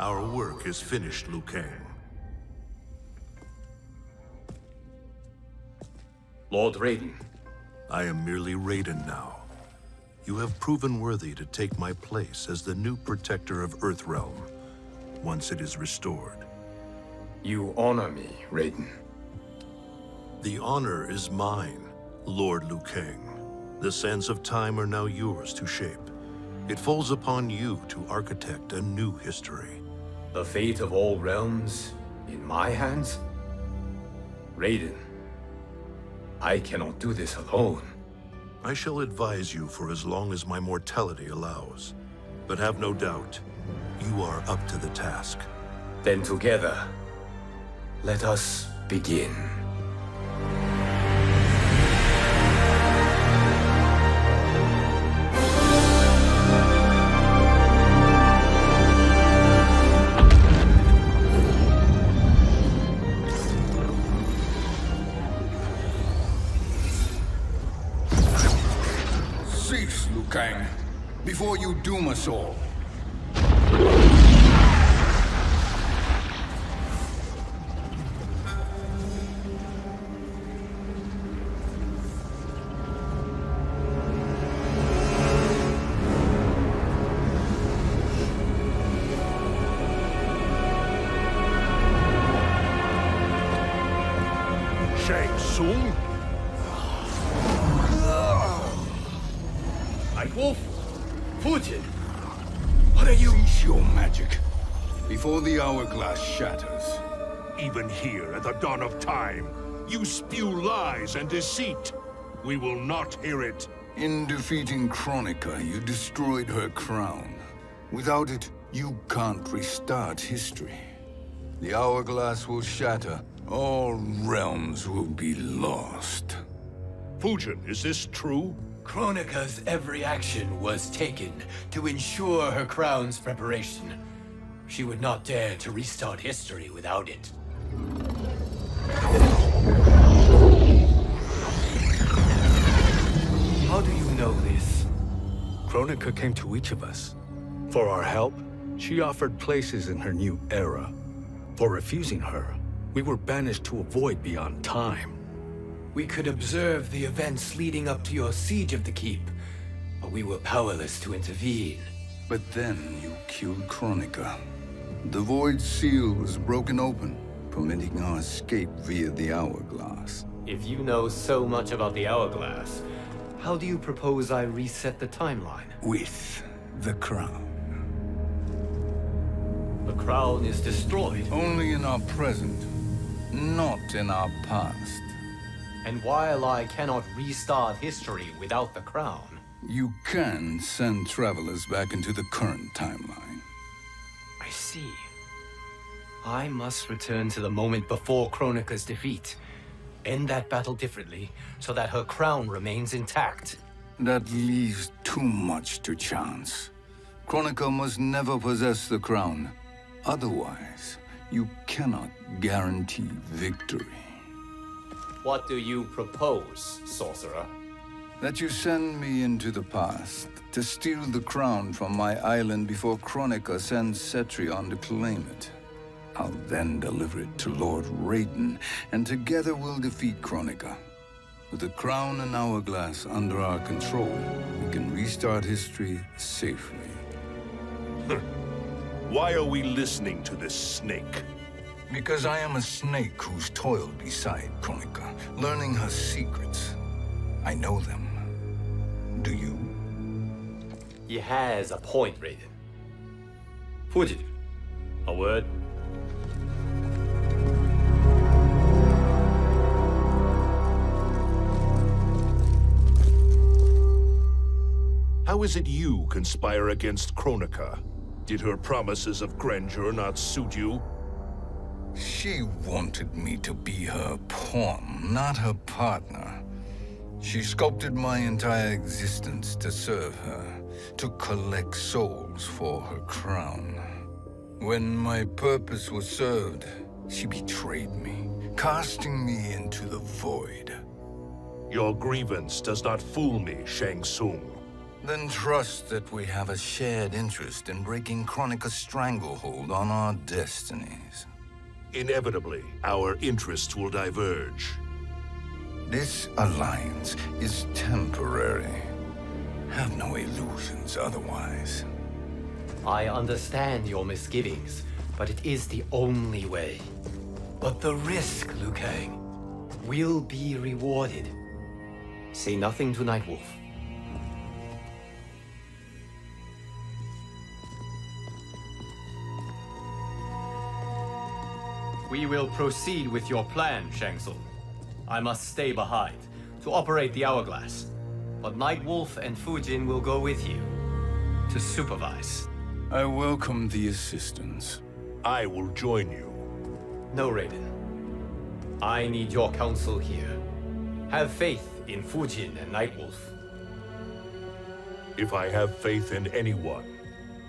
Our work is finished, Liu Kang. Lord Raiden. I am merely Raiden now. You have proven worthy to take my place as the new protector of Earthrealm, once it is restored. You honor me, Raiden. The honor is mine, Lord Liu Kang. The sands of time are now yours to shape. It falls upon you to architect a new history. The fate of all realms in my hands? Raiden, I cannot do this alone. I shall advise you for as long as my mortality allows. But have no doubt, you are up to the task. Then together, let us begin. Cease, Liu Kang, before you doom us all. Tsung? Nightwolf? Fujin? What are you? Cease your magic, before the hourglass shatters. Even here at the dawn of time, you spew lies and deceit. We will not hear it. In defeating Kronika, you destroyed her crown. Without it, you can't restart history. The hourglass will shatter. All realms will be lost. Fujin, is this true? Kronika's every action was taken to ensure her crown's preparation. She would not dare to restart history without it. How do you know this? Kronika came to each of us. For our help, she offered places in her new era. For refusing her, we were banished to a void beyond time. We could observe the events leading up to your siege of the keep, but we were powerless to intervene. But then you killed Kronika. The Void Seal was broken open, permitting our escape via the hourglass. If you know so much about the hourglass, how do you propose I reset the timeline? With the crown. The crown is destroyed. Only in our present, not in our past. And while I cannot restart history without the crown... You can send travelers back into the current timeline. I see. I must return to the moment before Kronika's defeat. End that battle differently, so that her crown remains intact. That leaves too much to chance. Kronika must never possess the crown. Otherwise, you cannot guarantee victory. What do you propose, sorcerer? That you send me into the past to steal the crown from my island before Kronika sends Cetrion to claim it. I'll then deliver it to Lord Raiden, and together we'll defeat Kronika. With the crown and hourglass under our control, we can restart history safely. Why are we listening to this snake? Because I am a snake who's toiled beside Kronika, learning her secrets. I know them. Do you? He has a point, Raiden. Fujin, a word? How is it you conspire against Kronika? Did her promises of grandeur not suit you? She wanted me to be her pawn, not her partner. She sculpted my entire existence to serve her, to collect souls for her crown. When my purpose was served, she betrayed me, casting me into the void. Your grievance does not fool me, Shang Tsung. Then trust that we have a shared interest in breaking Kronika's stranglehold on our destinies. Inevitably, our interests will diverge. This alliance is temporary. Have no illusions otherwise. I understand your misgivings, but it is the only way. But the risk, Liu Kang, will be rewarded. Say nothing to Nightwolf. We will proceed with your plan, Shang Tsung. I must stay behind to operate the hourglass. But Nightwolf and Fujin will go with you to supervise. I welcome the assistance. I will join you. No, Raiden. I need your counsel here. Have faith in Fujin and Nightwolf. If I have faith in anyone,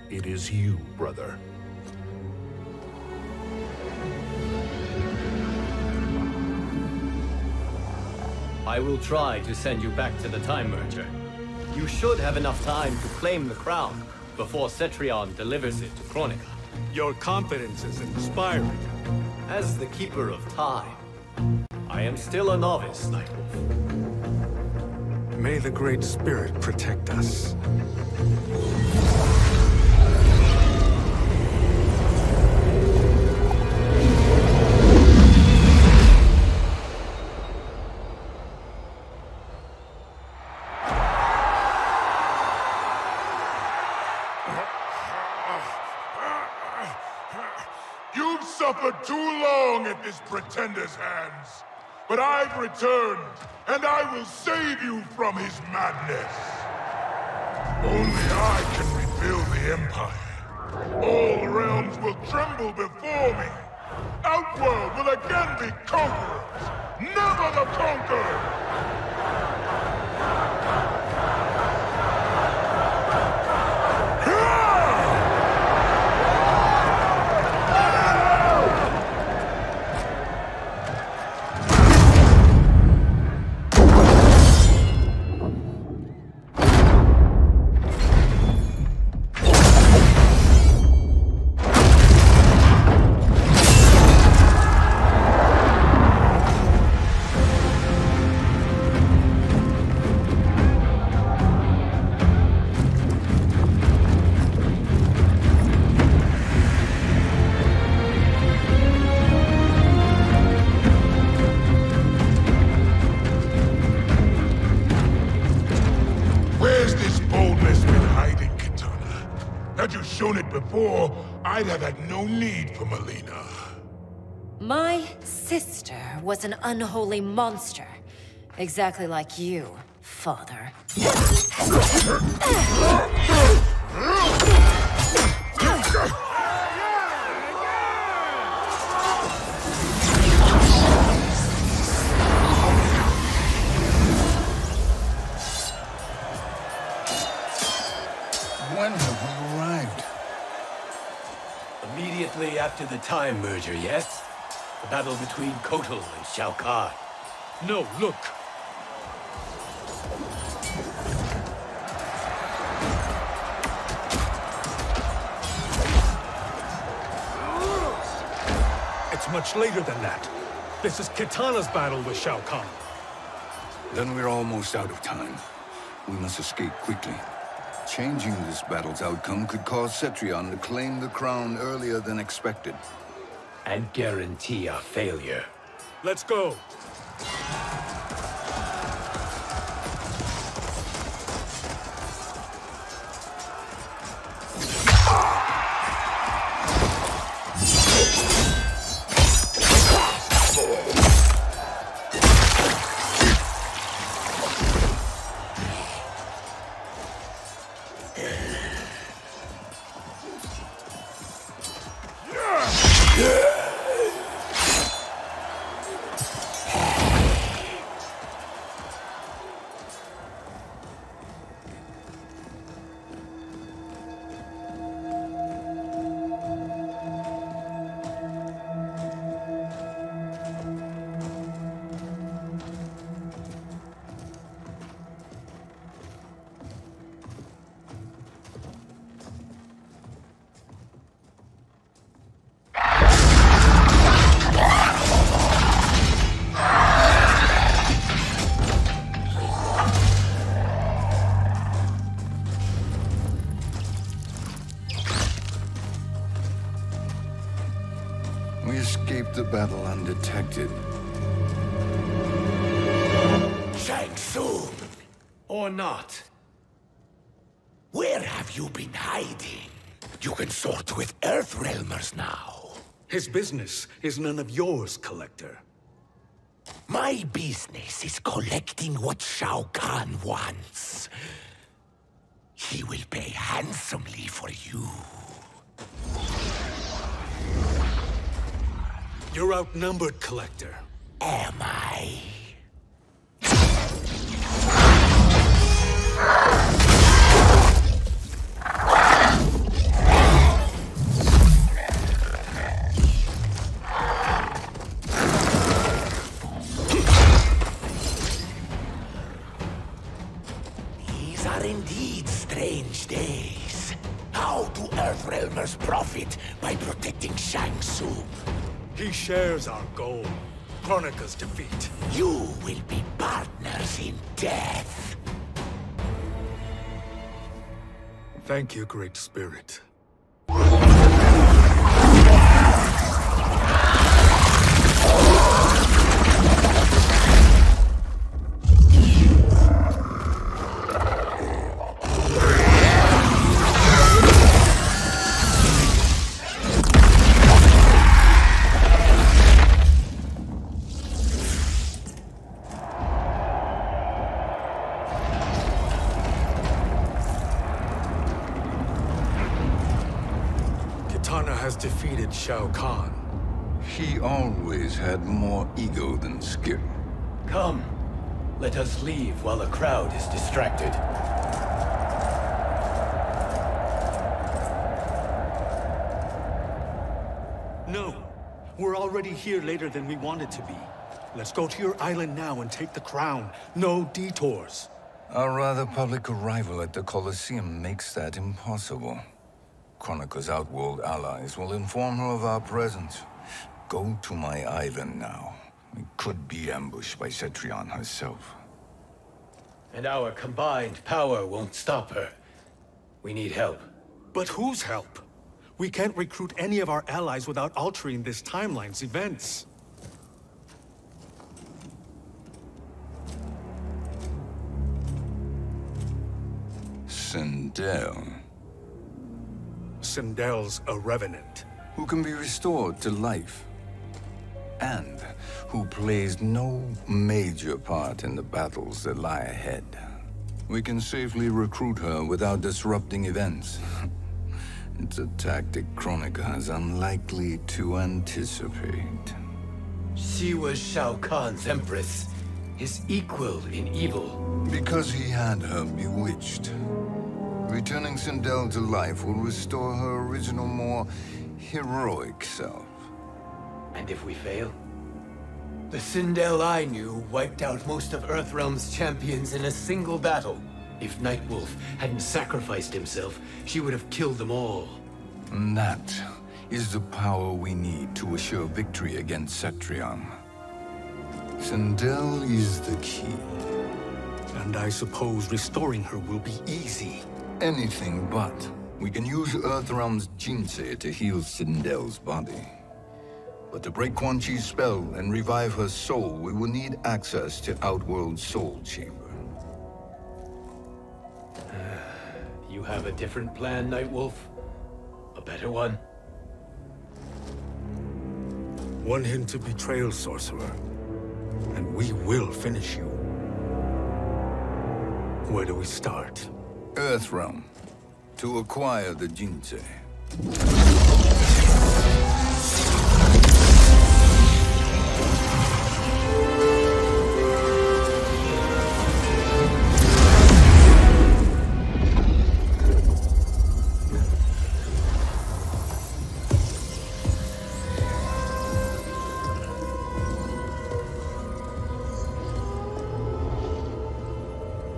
it is you, brother. I will try to send you back to the Time Merger. You should have enough time to claim the crown before Cetrion delivers it to Kronika. Your confidence is inspiring. As the Keeper of Time, I am still a novice, Nightwolf. May the Great Spirit protect us. You've suffered too long at this pretender's hands. But I've returned, and I will save you from his madness. Only I can rebuild the Empire. All realms will tremble before me. Outworld will again be conquerors, never the conquered! Before, I'd have had no need for Melina. My sister was an unholy monster. Exactly like you, father. When have we arrived? Immediately after the Time Merger, yes? The battle between Kotal and Shao Kahn. No, look! It's much later than that. This is Kitana's battle with Shao Kahn. Then we're almost out of time. We must escape quickly. Changing this battle's outcome could cause Cetrion to claim the crown earlier than expected. And guarantee our failure. Let's go! We escaped the battle undetected. Shang. Or not. Where have you been hiding? You can sort with Earthrealmers now. His business is none of yours, Collector. My business is collecting what Shao Kahn wants. He will pay handsomely for you. You're outnumbered, Collector. Am I? These are indeed strange days. How do Earthrealmers profit by protecting Shang Tsung? He shares our goal. Kronika's defeat. You will be partners in death. Thank you, Great Spirit. Has defeated Shao Kahn. He always had more ego than skill. Come, let us leave while the crowd is distracted. No, we're already here later than we wanted to be. Let's go to your island now and take the crown. No detours. Our rather public arrival at the Colosseum makes that impossible. Kronika's outworld allies will inform her of our presence. Go to my island now. We could be ambushed by Cetrion herself. And our combined power won't stop her. We need help. But whose help? We can't recruit any of our allies without altering this timeline's events. Sindel. Sindel's a revenant. Who can be restored to life. And who plays no major part in the battles that lie ahead. We can safely recruit her without disrupting events. It's a tactic Kronika is unlikely to anticipate. She was Shao Kahn's empress, his equal in evil. Because he had her bewitched. Returning Sindel to life will restore her original, more heroic self. And if we fail? The Sindel I knew wiped out most of Earthrealm's champions in a single battle. If Nightwolf hadn't sacrificed himself, she would have killed them all. And that is the power we need to assure victory against Cetrion. Sindel is the key. And I suppose restoring her will be easy. Anything but. We can use Earthrealm's Jinsei to heal Sindel's body. But to break Quan Chi's spell and revive her soul, we will need access to Outworld's soul chamber. You have a different plan, Nightwolf? A better one? One hint to betrayal, sorcerer. And we will finish you. Where do we start? Earthrealm. To acquire the Jinsei.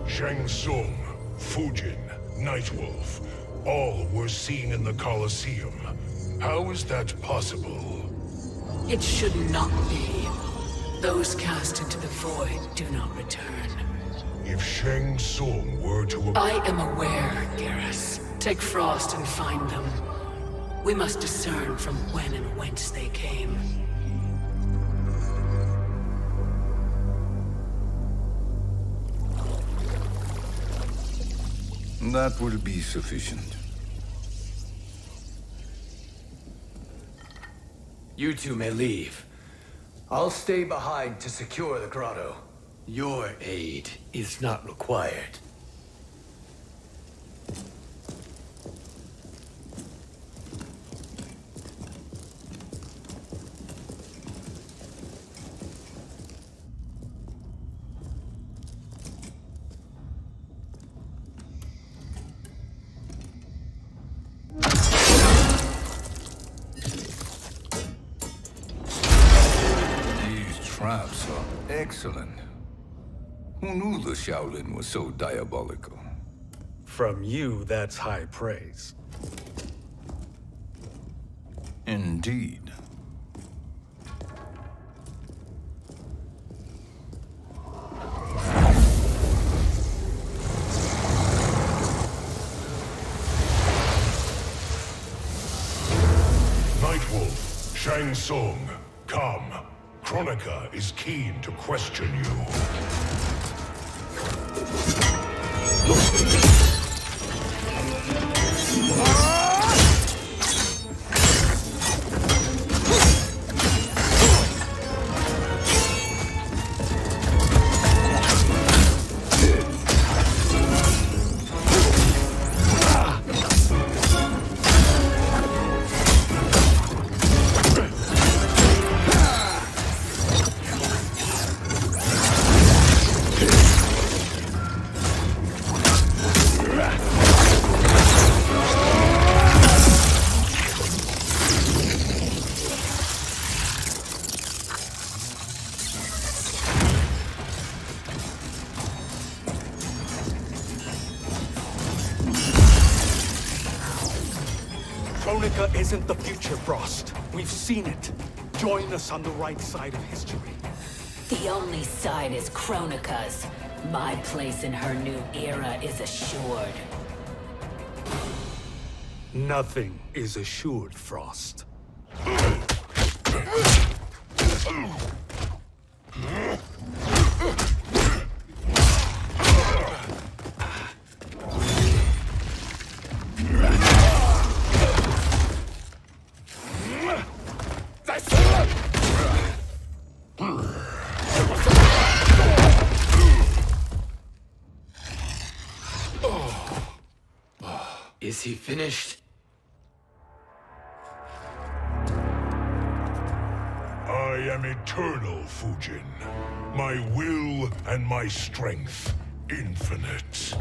Shang Tsung, Fujin, Nightwolf, all were seen in the Colosseum. How is that possible? It should not be. Those cast into the void do not return. If Shang Tsung were to... I am aware, Garrus. Take Frost and find them. We must discern from when and whence they came. That will be sufficient. You two may leave. I'll stay behind to secure the grotto. Your aid is not required. Traps are excellent. Who knew the Shaolin was so diabolical? From you, that's high praise. Indeed. Nightwolf, Shang Tsung, come. Kronika is keen to question you. Kronika isn't the future, Frost. We've seen it. Join us on the right side of history. The only side is Kronika's. My place in her new era is assured. Nothing is assured, Frost. Is he finished? I am eternal, Fujin. My will and my strength, infinite.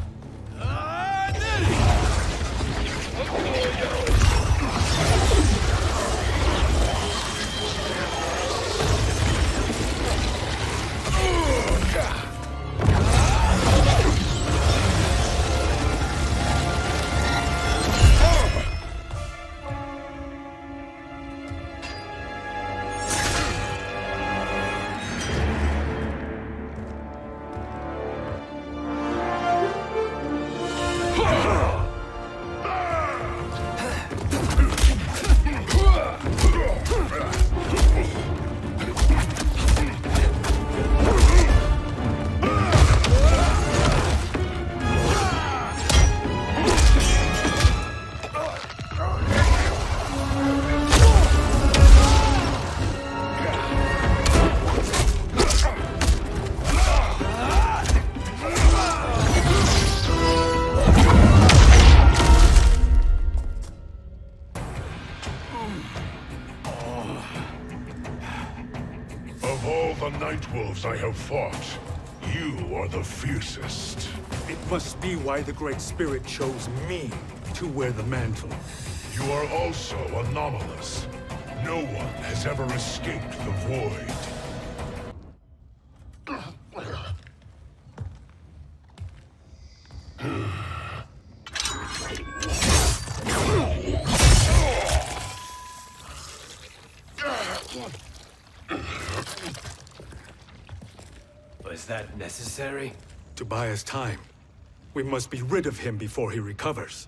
Of all the Nightwolves I have fought, you are the fiercest. It must be why the Great Spirit chose me to wear the mantle. You are also anomalous. No one has ever escaped the void. Was that necessary? To buy us time. We must be rid of him before he recovers.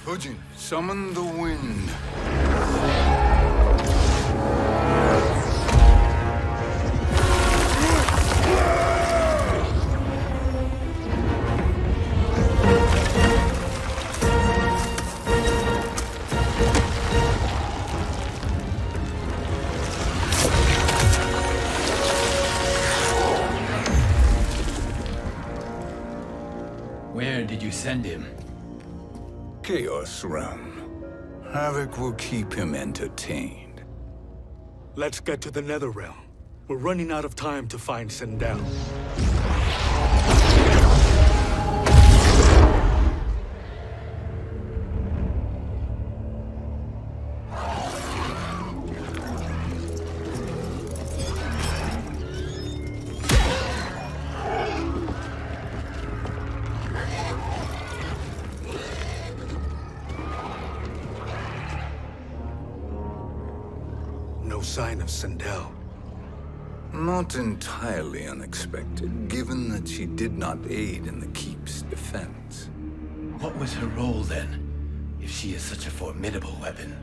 Fujin, summon the wind. Where did you send him? Chaos Realm. Havoc will keep him entertained. Let's get to the Netherrealm. We're running out of time to find Sindel. No sign of Sindel. Not entirely unexpected, given that she did not aid in the Keep's defense. What was her role then, if she is such a formidable weapon?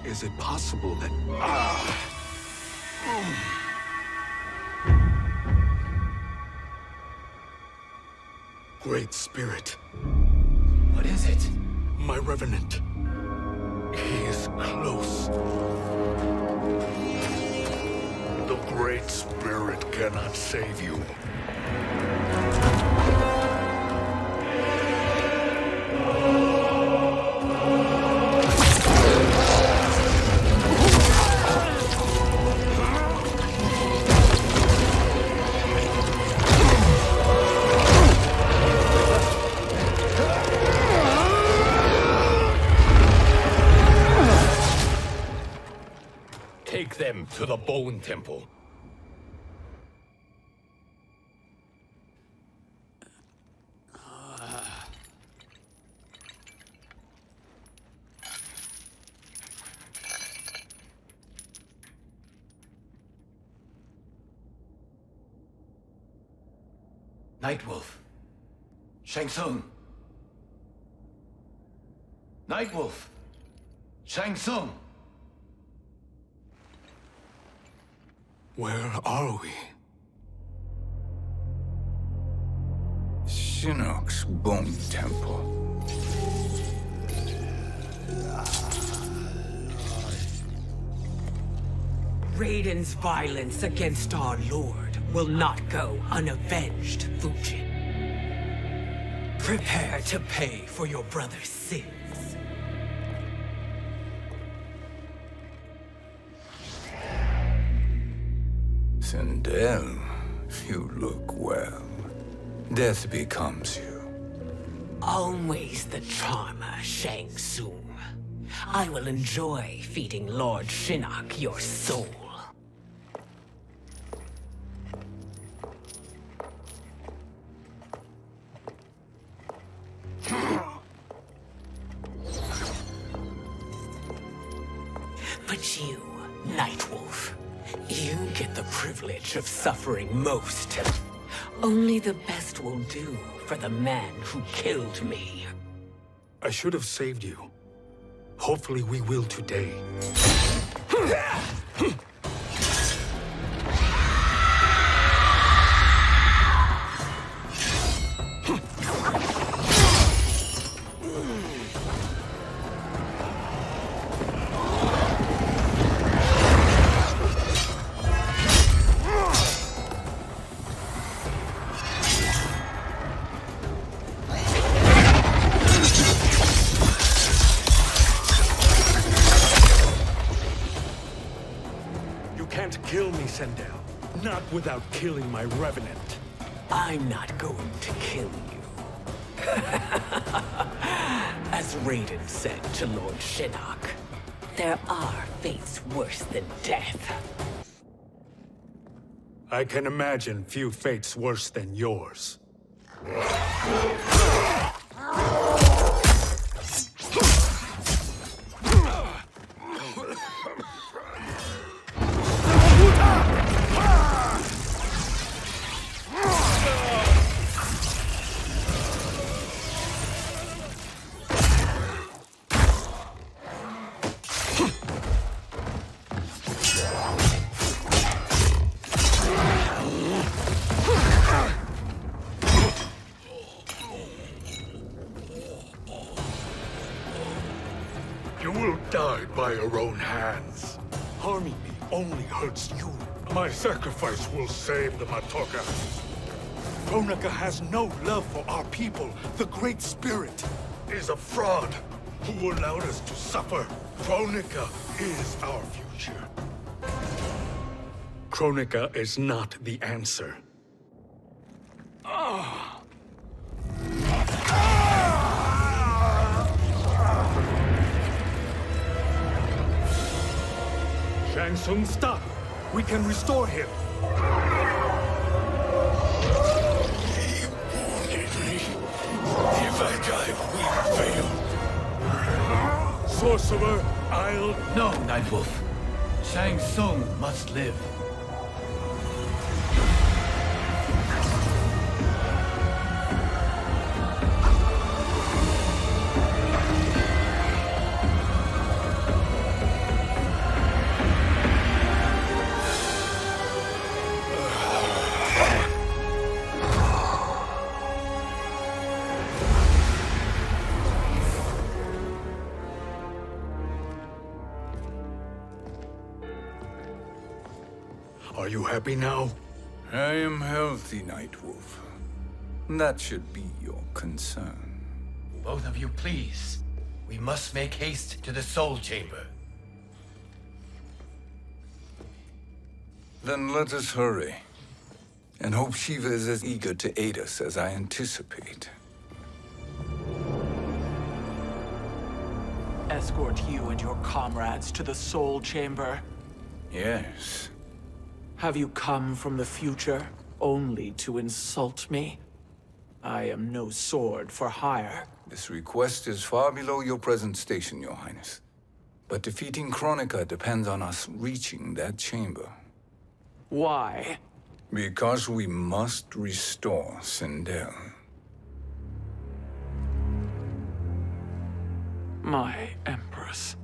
Is it possible that... Great Spirit. What is it? My Revenant. He is close. The Great Spirit cannot save you. Take them to the Bone Temple. Nightwolf. Tsung. Nightwolf. Tsung. Where are we? Shinnok's Bone Temple. Raiden's violence against our Lord will not go unavenged, Fujin. Prepare to pay for your brother's sins. Sindel, you look well. Death becomes you. Always the charmer, Shang Tsung. I will enjoy feeding Lord Shinnok your soul. But you, Nightwolf, you get the privilege of suffering most. Only the best will do for the man who killed me. I should have saved you. Hopefully we will today. Kill me, Sindel. Not without killing my Revenant. I'm not going to kill you. As Raiden said to Lord Shinnok, there are fates worse than death. I can imagine few fates worse than yours. by your own hands. Harming me only hurts you. My sacrifice will save the Matoka. Kronika has no love for our people. The Great Spirit is a fraud who allowed us to suffer. Kronika is our future. Kronika is not the answer. Shang Tsung, stop! We can restore him! If I die, we fail. Sorcerer, I'll... No, Nightwolf. Shang Tsung must live. Are you happy now? I am healthy, Nightwolf. That should be your concern. Both of you, please. We must make haste to the Soul Chamber. Then let us hurry. And hope Sheeva is as eager to aid us as I anticipate. Escort you and your comrades to the Soul Chamber? Yes. Have you come from the future only to insult me? I am no sword for hire. This request is far below your present station, Your Highness. But defeating Kronika depends on us reaching that chamber. Why? Because we must restore Sindel. My Empress.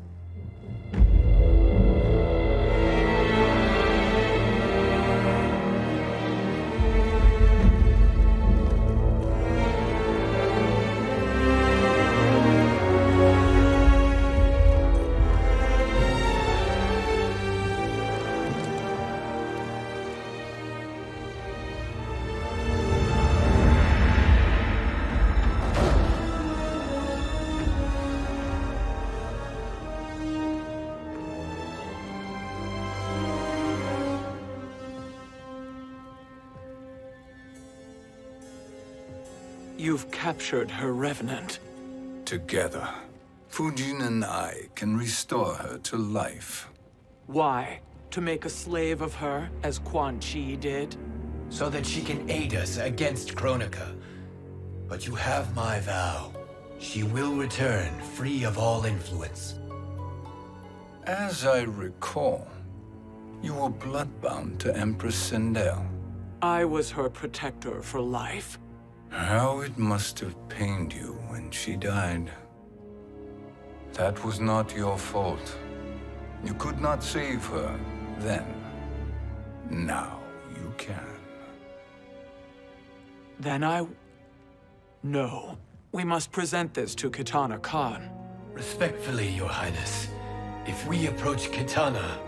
You've captured her revenant. Together, Fujin and I can restore her to life. Why? To make a slave of her, as Quan Chi did? So that she can aid us against Kronika. But you have my vow. She will return free of all influence. As I recall, you were bloodbound to Empress Sindel. I was her protector for life. How it must have pained you when she died. That was not your fault. You could not save her then. Now you can. Then No. We must present this to Kitana Kahn. Respectfully, Your Highness. If we approach Kitana...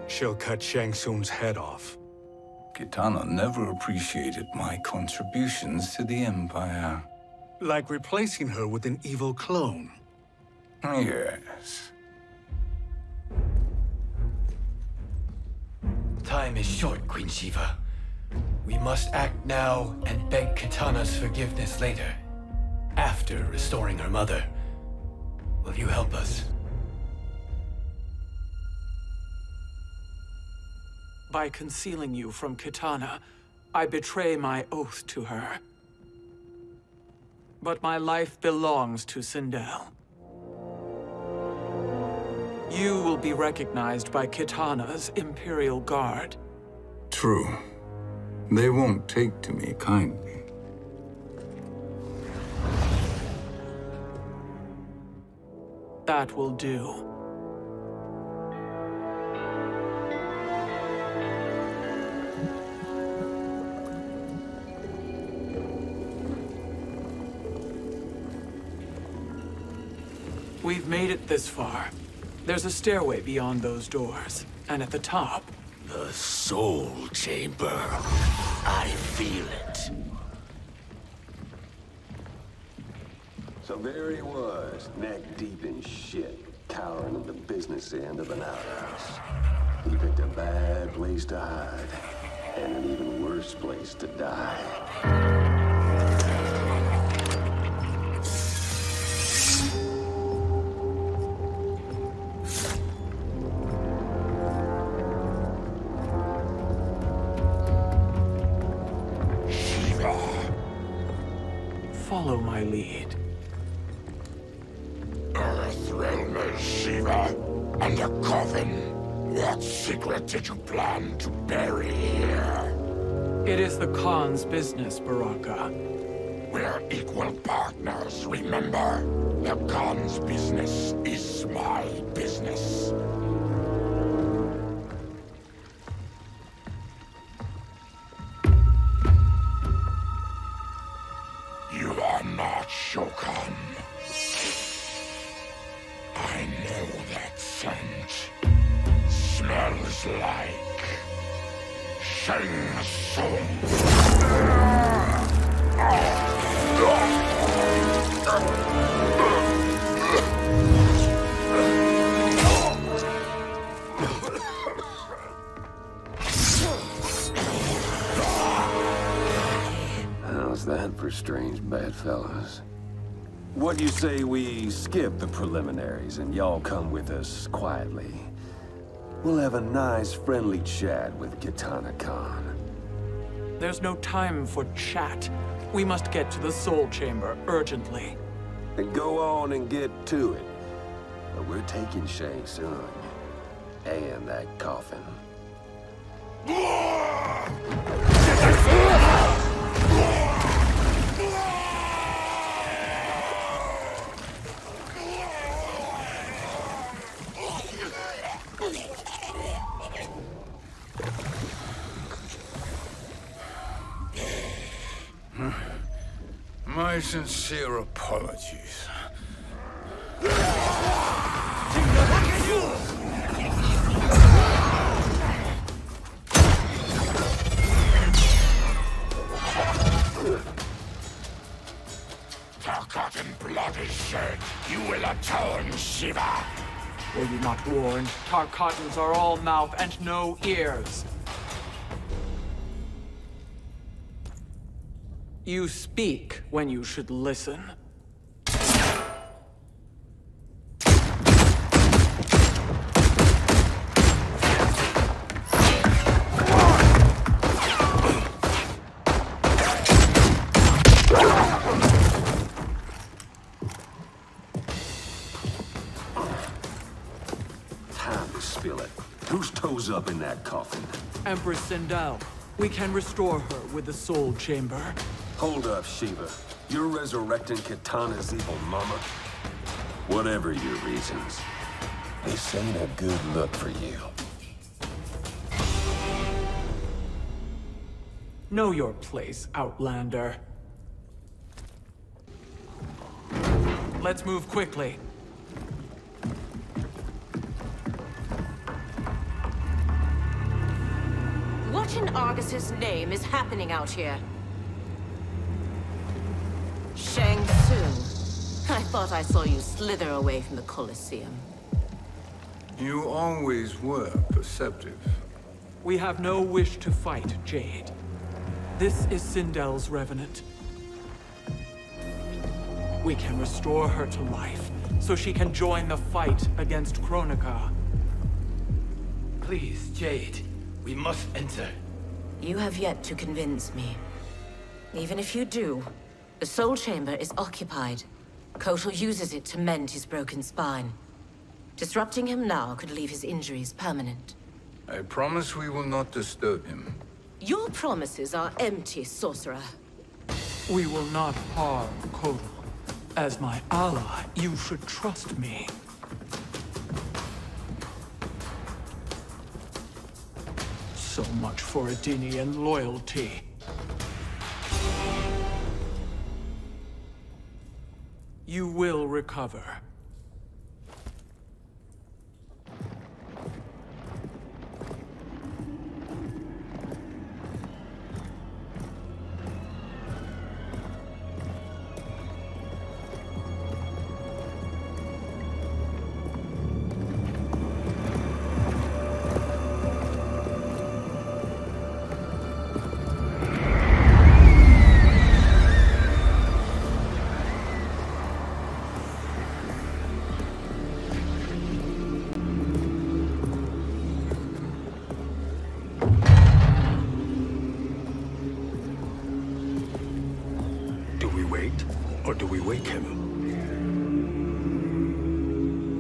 She'll cut Shang Tsung's head off. Kitana never appreciated my contributions to the Empire. Like replacing her with an evil clone. Yes. Time is short, Queen Sheeva. We must act now and beg Kitana's forgiveness later. After restoring her mother. Will you help us? By concealing you from Kitana, I betray my oath to her. But my life belongs to Sindel. You will be recognized by Kitana's Imperial Guard. True. They won't take to me kindly. That will do. We've made it this far. There's a stairway beyond those doors, and at the top... The Soul Chamber. I feel it. So there he was, neck deep in shit, cowering at the business end of an outhouse. He picked a bad place to hide, and an even worse place to die. Follow my lead. Earthrealm Sheeva, and a coffin. What secret did you plan to bury here? It is the Khan's business, Baraka. We're equal partners, remember? The Khan's business is my business. You are not Shokan. I know that scent. Smells like... Shang Tsung. How's that for strange bedfellows? What do you say we skip the preliminaries and y'all come with us quietly? We'll have a nice, friendly chat with Kitana Kahn. There's no time for chat. We must get to the Soul Chamber urgently. Then go on and get to it. But we're taking Shang Tsung. And that coffin. My sincere apologies. Forgotten blood is shed. You will atone, Sheeva. Were you not warned? Tarkatans are all mouth and no ears. You speak when you should listen. Time to spill it. Whose toes up in that coffin? Empress Sindel. We can restore her with the Soul Chamber. Hold up, Sheeva. You're resurrecting Kitana's evil mama? Whatever your reasons, this ain't a good look for you. Know your place, Outlander. Let's move quickly. What in Argus's name is happening out here? Shang Tsung. I thought I saw you slither away from the Colosseum. You always were perceptive. We have no wish to fight, Jade. This is Sindel's revenant. We can restore her to life, so she can join the fight against Kronika. Please, Jade. We must enter. You have yet to convince me. Even if you do, the Soul Chamber is occupied. Kotal uses it to mend his broken spine. Disrupting him now could leave his injuries permanent. I promise we will not disturb him. Your promises are empty, sorcerer. We will not harm Kotal. As my ally, you should trust me. So much for Adenian loyalty. You will recover. Or do we wake him?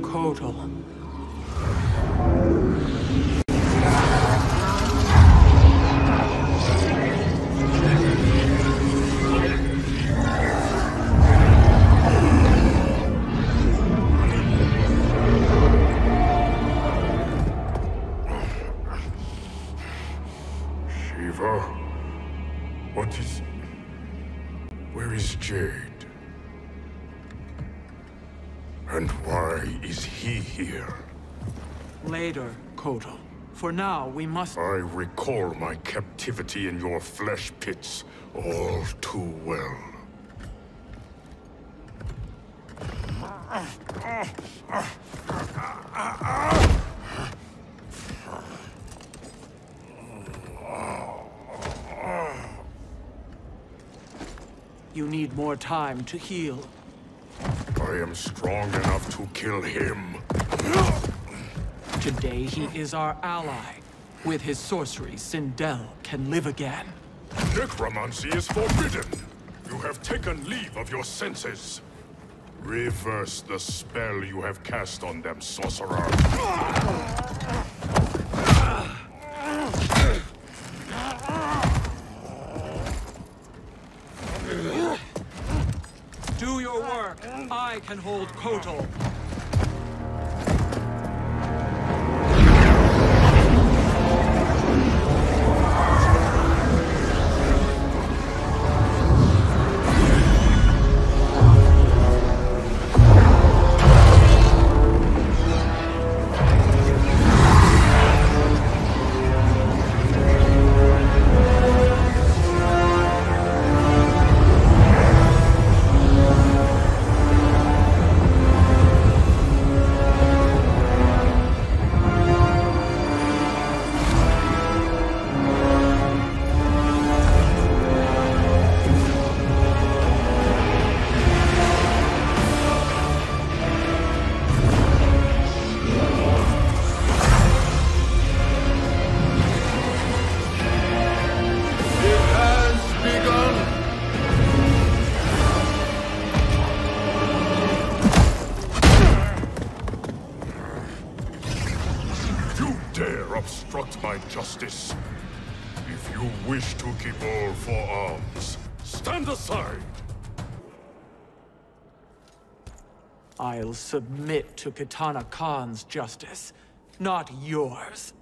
Kotal. Sheeva? What is... Where is Jade? And why is he here? Later, Kotal. For now, we must... I recall my captivity in your flesh pits all too well. You need more time to heal. I am strong enough to kill him. Today, he is our ally. With his sorcery, Sindel can live again. Necromancy is forbidden. You have taken leave of your senses. Reverse the spell you have cast on them, sorcerer. Do your work. I can hold Kotal. Obstruct my justice. If you wish to keep all four arms, stand aside! I'll submit to Katana Khan's justice, not yours.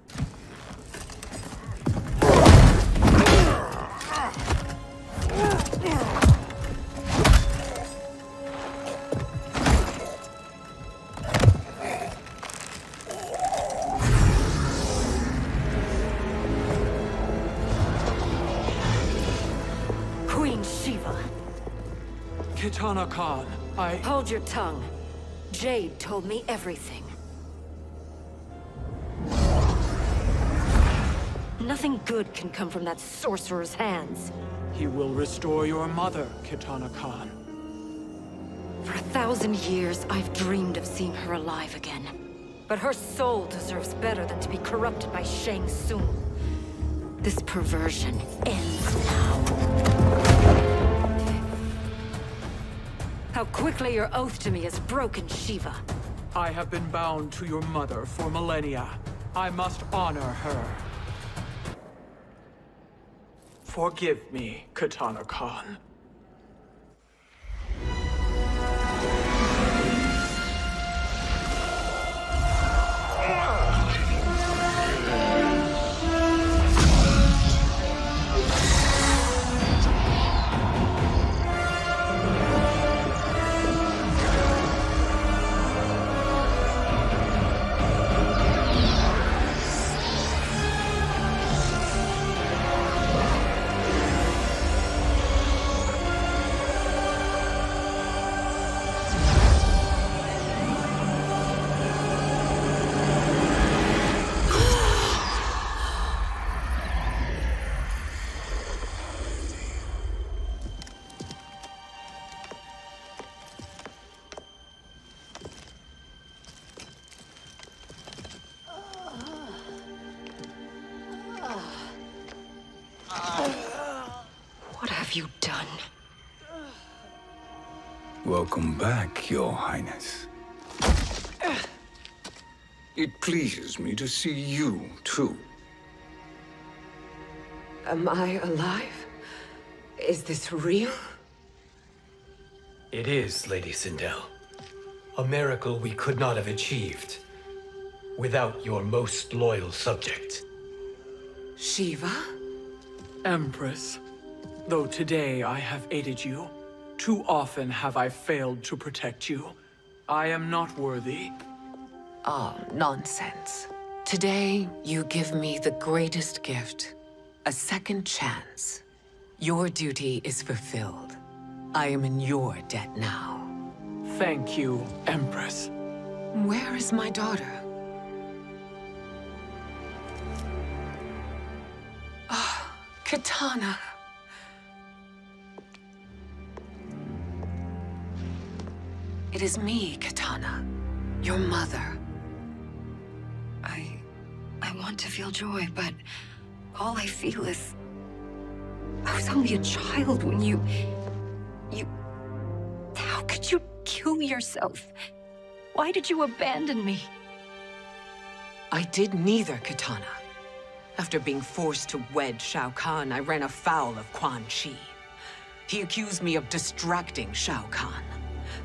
Queen Sheeva. Katana Khan, Hold your tongue. Jade told me everything. Nothing good can come from that sorcerer's hands. He will restore your mother, Katana Khan. For 1,000 years, I've dreamed of seeing her alive again. But her soul deserves better than to be corrupted by Shang Tsung. This perversion ends now. How quickly your oath to me is broken, Sheeva. I have been bound to your mother for millennia. I must honor her. Forgive me, Katana Khan. What have you done? Welcome back, Your Highness. It pleases me to see you, too. Am I alive? Is this real? It is, Lady Sindel. A miracle we could not have achieved without your most loyal subject. Sheeva? Empress, though today I have aided you, too often have I failed to protect you. I am not worthy. Oh, nonsense. Today, you give me the greatest gift. A second chance. Your duty is fulfilled. I am in your debt now. Thank you, Empress. Where is my daughter? Ah, Katana. It is me, Katana. Your mother. I want to feel joy, but all I feel is... I was only a child when you... How could you kill yourself? Why did you abandon me? I did neither, Katana. After being forced to wed Shao Kahn, I ran afoul of Quan Chi. He accused me of distracting Shao Kahn.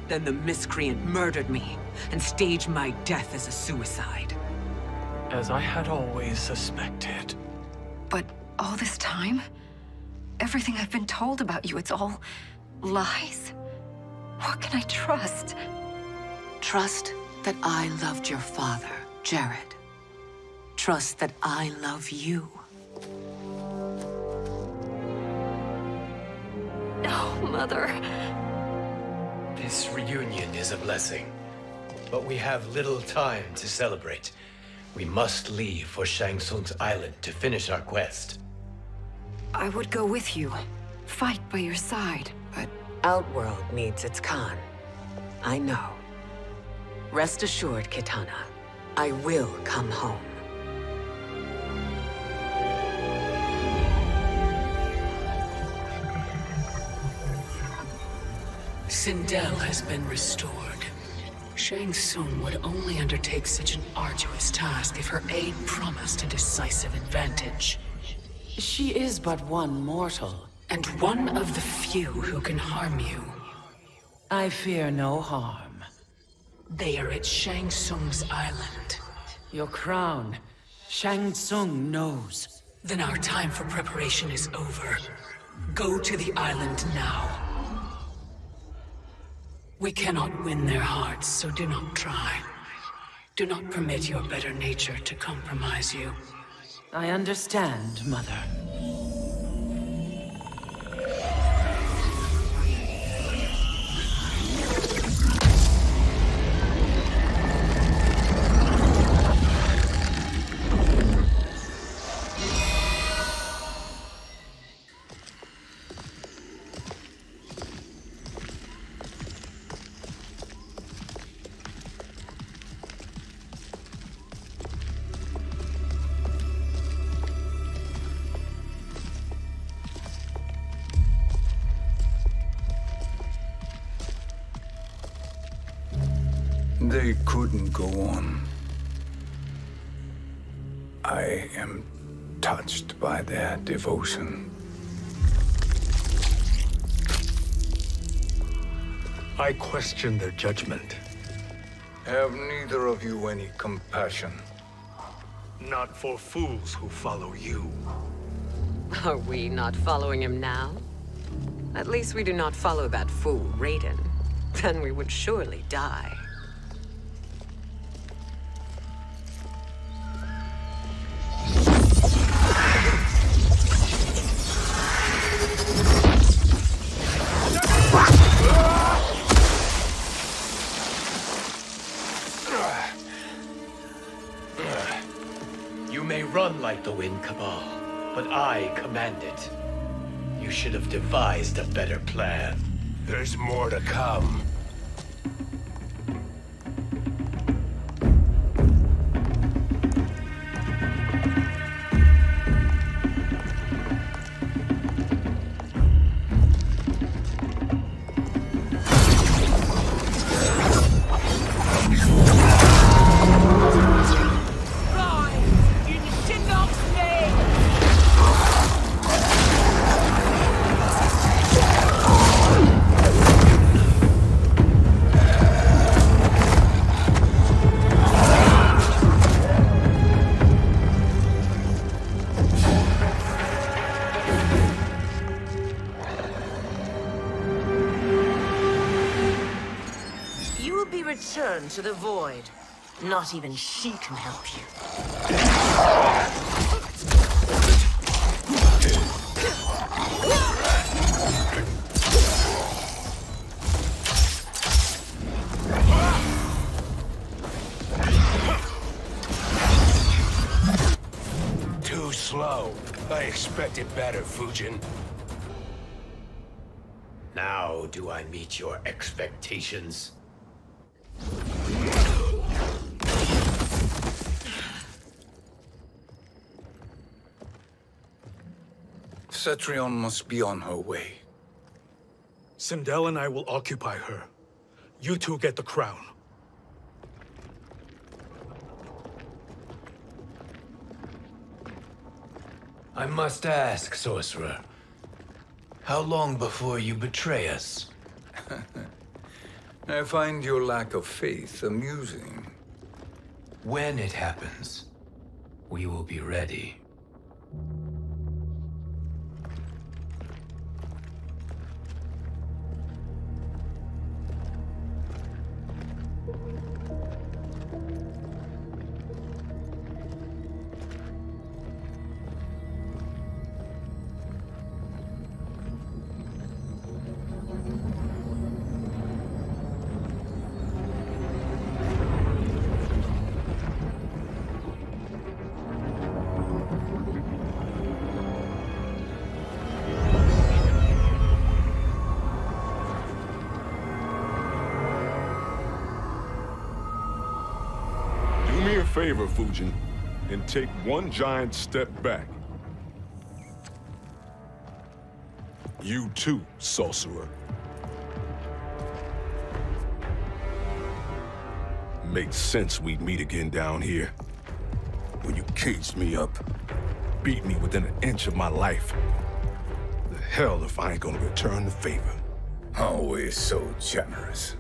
Then the miscreant murdered me and staged my death as a suicide. As I had always suspected. But all this time? Everything I've been told about you, it's all lies? What can I trust? Trust that I loved your father, Jared. Trust that I love you. No, Mother. This reunion is a blessing, but we have little time to celebrate. We must leave for Shang Tsung's island to finish our quest. I would go with you, fight by your side, but... Outworld needs its Kahn. I know. Rest assured, Katana. I will come home. Sindel has been restored. Shang Tsung would only undertake such an arduous task if her aid promised a decisive advantage. She is but one mortal, and one of the few who can harm you. I fear no harm. They are at Shang Tsung's island. Your crown, Shang Tsung knows. Then our time for preparation is over. Go to the island now. We cannot win their hearts, so do not try. Do not permit your better nature to compromise you. I understand, Mother. They couldn't go on. I am touched by their devotion. I question their judgment. Have neither of you any compassion? Not for fools who follow you. Are we not following him now? At least we do not follow that fool, Raiden. Then we would surely die. Run like the wind, Cabal, but I command it. You should have devised a better plan. There's more to come. return to the void. Not even she can help you. Too slow. I expected better, Fujin. Now do I meet your expectations? Cetrion must be on her way. Sindel and I will occupy her. You two get the crown. I must ask, sorcerer. How long before you betray us? I find your lack of faith amusing. When it happens, we will be ready. Favor, Fujin, and take one giant step back. You too, sorcerer. Makes sense we'd meet again down here. When you caged me up, beat me within an inch of my life. The hell if I ain't gonna return the favor. Always so generous.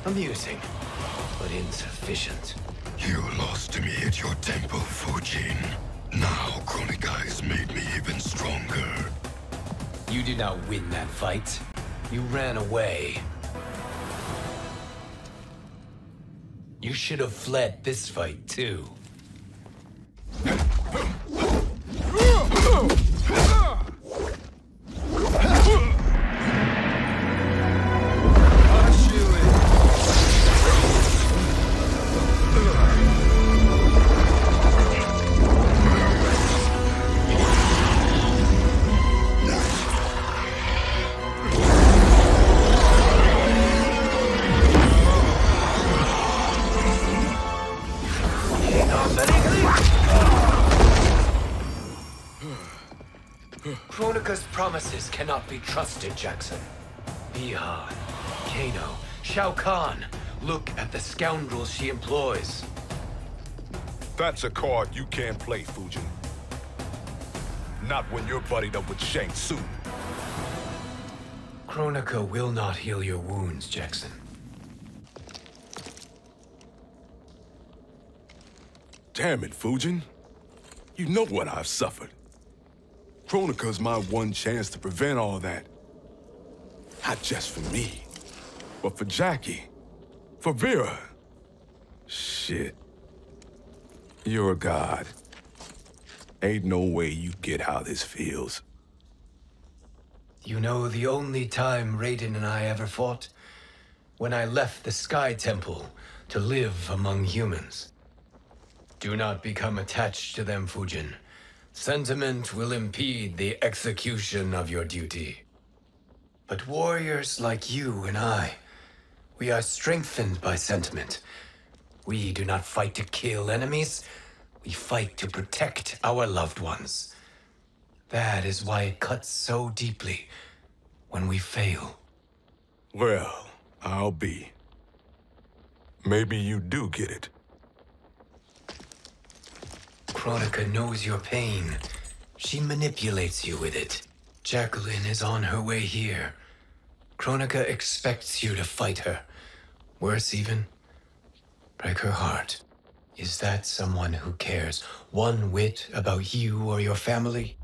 Amusing, but insufficient. You lost to me at your temple, Fujin. Now Kronika has made me even stronger. You did not win that fight. You ran away. You should have fled this fight, too. Kronika's promises cannot be trusted, Jackson. Bihan, Kano, Shao Kahn. Look at the scoundrels she employs. That's a card you can't play, Fujin. Not when you're buddied up with Shang Tsung. Kronika will not heal your wounds, Jackson. Damn it, Fujin. You know what I've suffered. Kronika's my one chance to prevent all that. Not just for me, but for Jackie, for Vera. Shit. You're a god. Ain't no way you get how this feels. You know the only time Raiden and I ever fought? When I left the Sky Temple to live among humans. Do not become attached to them, Fujin. Sentiment will impede the execution of your duty. But warriors like you and I, we are strengthened by sentiment. We do not fight to kill enemies. We fight to protect our loved ones. That is why it cuts so deeply when we fail. Well, I'll be. Maybe you do get it. Kronika knows your pain. She manipulates you with it. Jacqueline is on her way here. Kronika expects you to fight her. Worse even, break her heart. Is that someone who cares one whit about you or your family?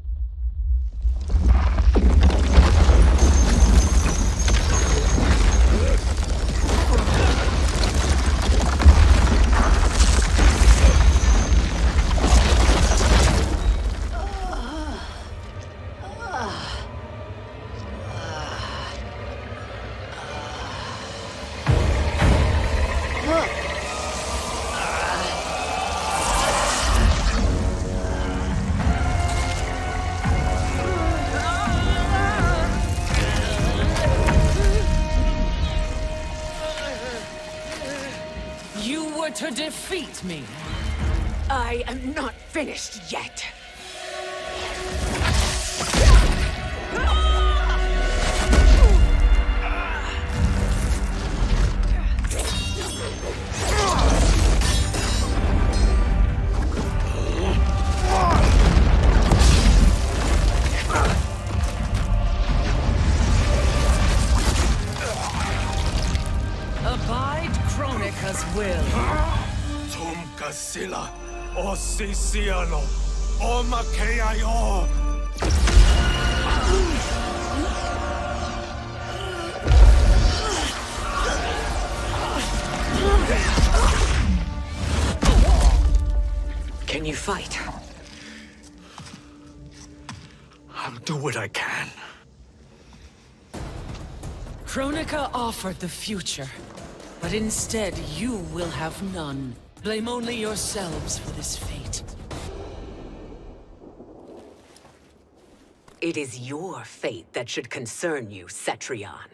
To defeat me. I am not finished yet. Abide Kronika's will. Sila, o Sisiano, o Makeayo. Can you fight? I'll do what I can. Kronika offered the future, but instead you will have none. Blame only yourselves for this fate. It is your fate that should concern you, Cetrion.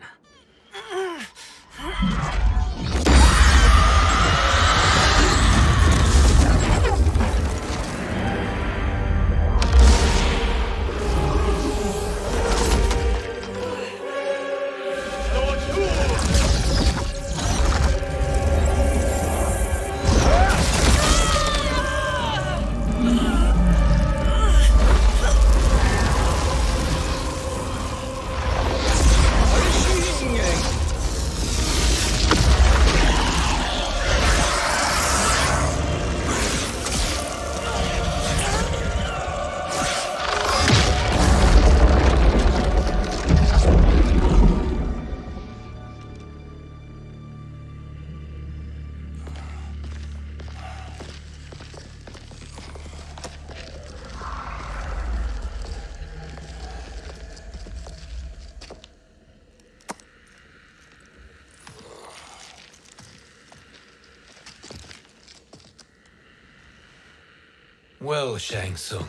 Well, Shang Tsung,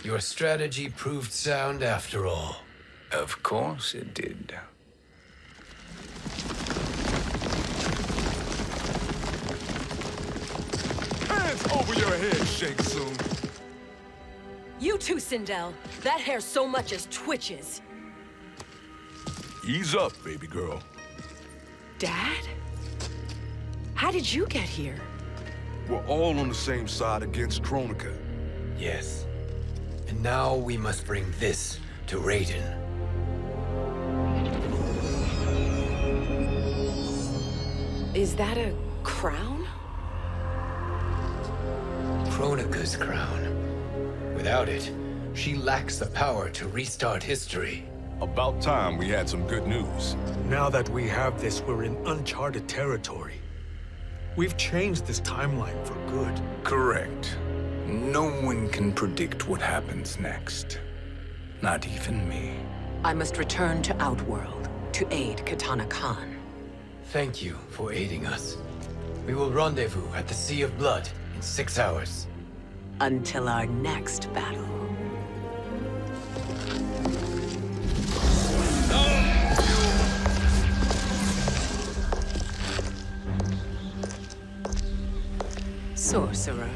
your strategy proved sound after all. Of course it did. Hands over your head, Shang Tsung. You too, Sindel. That hair so much as twitches. Ease up, baby girl. Dad? How did you get here? We're all on the same side against Kronika. Yes. And now we must bring this to Raiden. Is that a crown? Kronika's crown. Without it, she lacks the power to restart history. About time we had some good news. Now that we have this, we're in uncharted territory. We've changed this timeline for good. Correct. No one can predict what happens next. Not even me. I must return to Outworld to aid Katana Kahn. Thank you for aiding us. We will rendezvous at the Sea of Blood in 6 hours. Until our next battle. Sorcerer.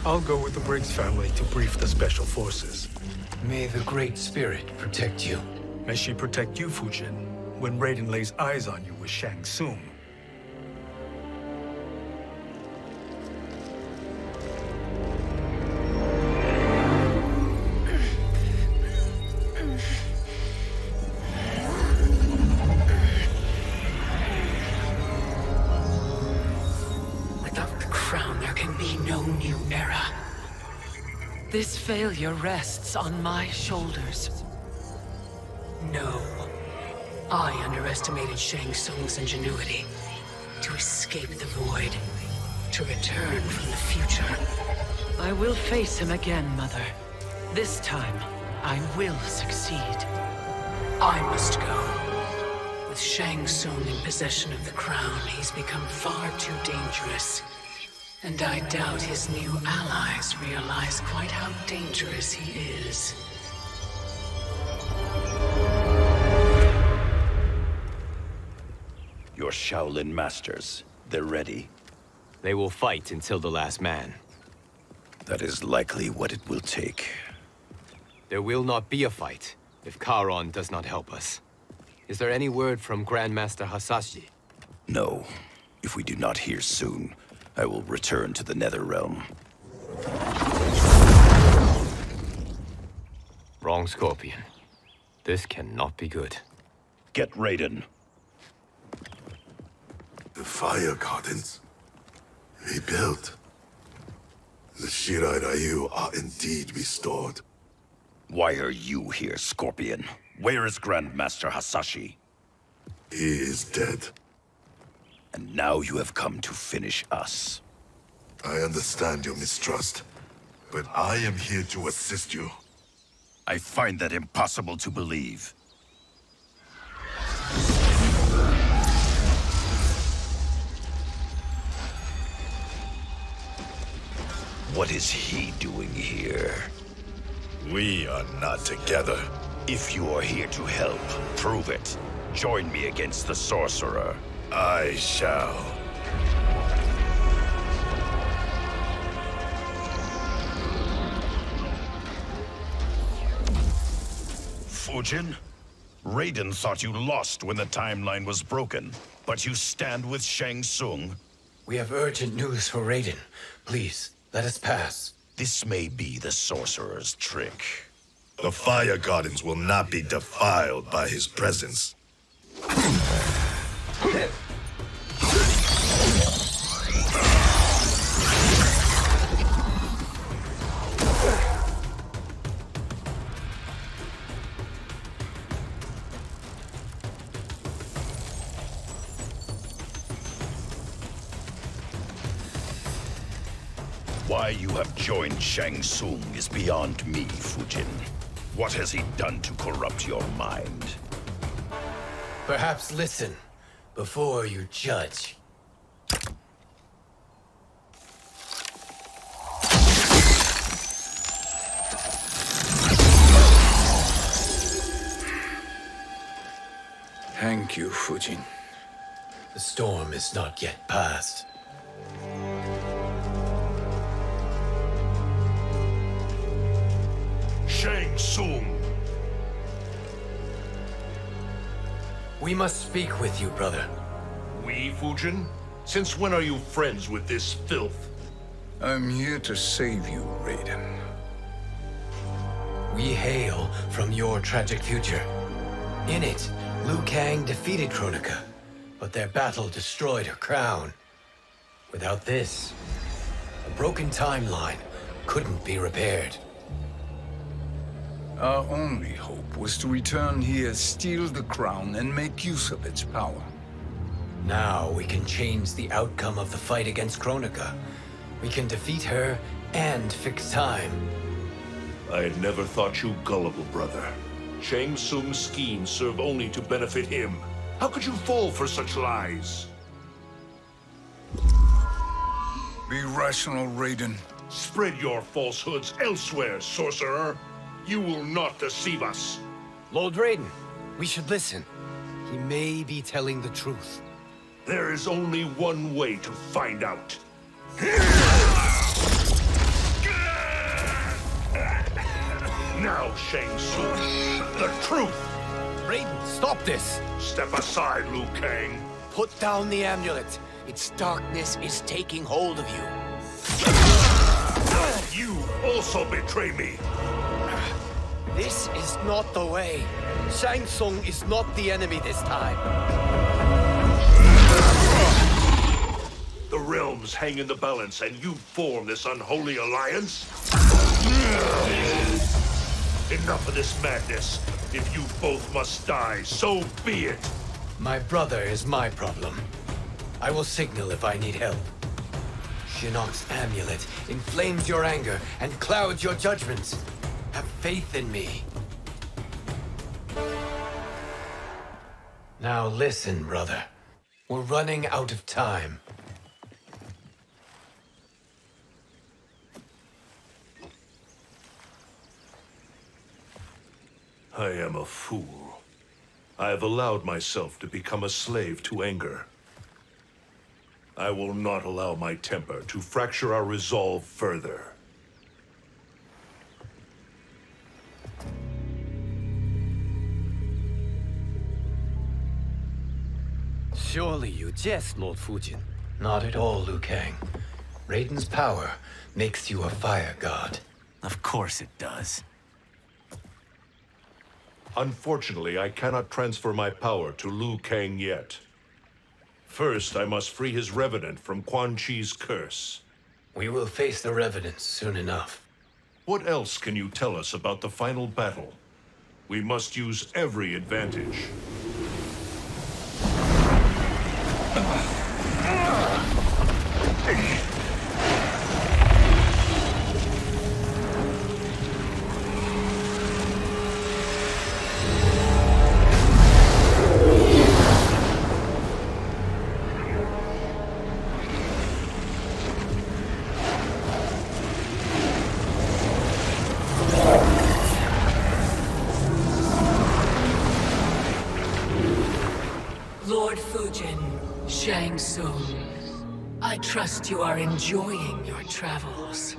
I'll go with the Briggs family to brief the Special Forces. May the Great Spirit protect you. May she protect you, Fujin, when Raiden lays eyes on you with Shang Tsung. This failure rests on my shoulders. No. I underestimated Shang Tsung's ingenuity. To escape the void. To return from the future. I will face him again, Mother. This time, I will succeed. I must go. With Shang Tsung in possession of the crown, he's become far too dangerous. And I doubt his new allies realize quite how dangerous he is. Your Shaolin masters, they're ready. They will fight until the last man. That is likely what it will take. There will not be a fight if Charon does not help us. Is there any word from Grandmaster Hasashi? No. If we do not hear soon, I will return to the Netherrealm. Wrong, Scorpion. This cannot be good. Get Raiden. The fire gardens. Rebuilt. The Shirai Ryu are indeed restored. Why are you here, Scorpion? Where is Grandmaster Hasashi? He is dead. And now you have come to finish us. I understand your mistrust, but I am here to assist you. I find that impossible to believe. What is he doing here? We are not together. If you are here to help, prove it. Join me against the sorcerer. I shall. Fujin? Raiden thought you lost when the timeline was broken, but you stand with Shang Tsung. We have urgent news for Raiden. Please, let us pass. This may be the sorcerer's trick. The fire gardens will not be defiled by his presence. Why you have joined Shang Tsung is beyond me, Fujin. What has he done to corrupt your mind? Perhaps listen before you judge. Thank you, Fujin. The storm is not yet past. Shang Tsung! We must speak with you, brother. We, Fujin? Since when are you friends with this filth? I'm here to save you, Raiden. We hail from your tragic future. In it, Liu Kang defeated Kronika, but their battle destroyed her crown. Without this, a broken timeline couldn't be repaired. Our only hope was to return here, steal the crown, and make use of its power. Now we can change the outcome of the fight against Kronika. We can defeat her and fix time. I had never thought you gullible, brother. Shang Tsung's schemes serve only to benefit him. How could you fall for such lies? Be rational, Raiden. Spread your falsehoods elsewhere, sorcerer. You will not deceive us. Lord Raiden, we should listen. He may be telling the truth. There is only one way to find out. Now, Shang Tsung, the truth! Raiden, stop this! Step aside, Liu Kang. Put down the amulet. Its darkness is taking hold of you. You also betray me. This is not the way. Shang Tsung is not the enemy this time. The realms hang in the balance, and you form this unholy alliance? Enough of this madness. If you both must die, so be it. My brother is my problem. I will signal if I need help. Shinnok's amulet inflames your anger and clouds your judgments. Have faith in me. Now listen, brother. We're running out of time. I am a fool. I have allowed myself to become a slave to anger. I will not allow my temper to fracture our resolve further. Surely you jest, Lord Fujin. Not at all, Liu Kang. Raiden's power makes you a fire god. Of course it does. Unfortunately, I cannot transfer my power to Liu Kang yet. First, I must free his Revenant from Quan Chi's curse. We will face the Revenants soon enough. What else can you tell us about the final battle? We must use every advantage. Lord Fujin, Shang Tsung, I trust you are enjoying your travels.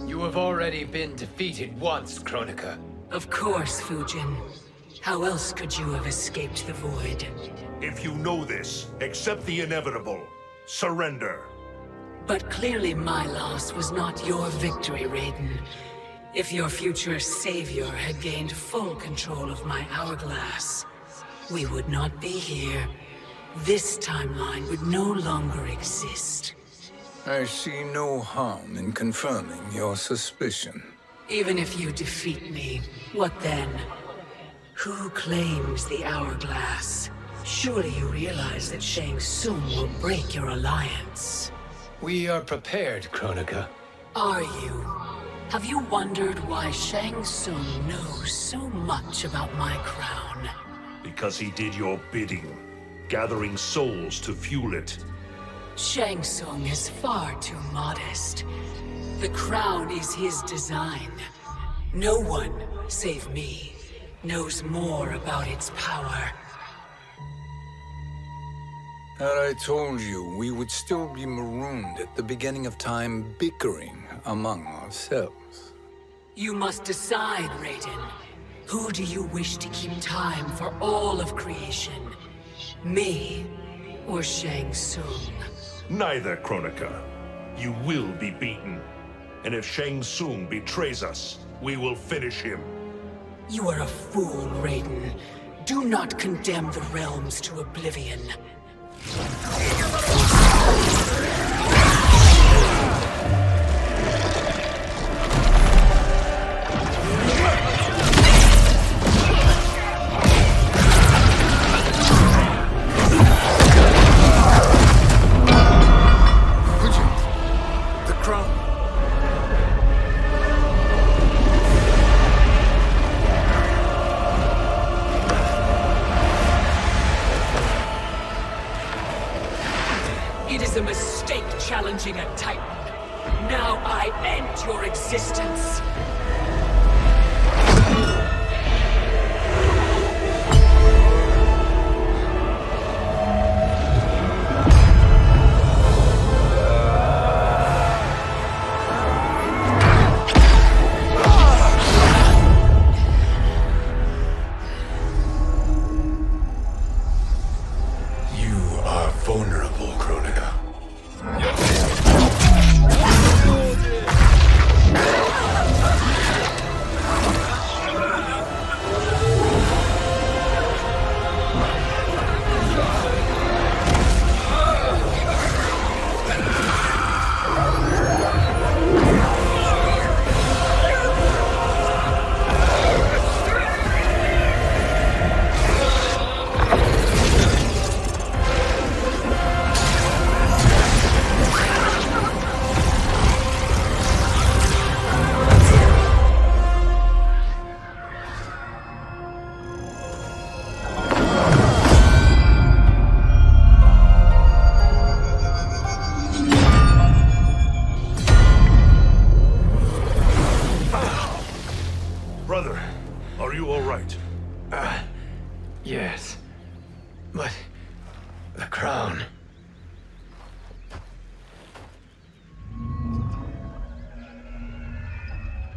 You have already been defeated once, Kronika. Of course, Fujin. How else could you have escaped the void? If you know this, accept the inevitable. Surrender. But clearly my loss was not your victory, Raiden. If your future savior had gained full control of my hourglass, we would not be here. This timeline would no longer exist. I see no harm in confirming your suspicion. Even if you defeat me, what then? Who claims the hourglass? Surely you realize that Shang Tsung will break your alliance. We are prepared, Kronika. Are you? Have you wondered why Shang Tsung knows so much about my crown? Because he did your bidding, gathering souls to fuel it. Shang Tsung is far too modest. The crown is his design. No one, save me, knows more about its power. Had I told you, we would still be marooned at the beginning of time, bickering among ourselves. You must decide, Raiden. Who do you wish to keep time for all of creation? Me or Shang Tsung? Neither, Kronika. You will be beaten. And if Shang Tsung betrays us, we will finish him. You are a fool, Raiden. Do not condemn the realms to oblivion. a mistake challenging a Titan. Now I end your existence. Yes. But the crown.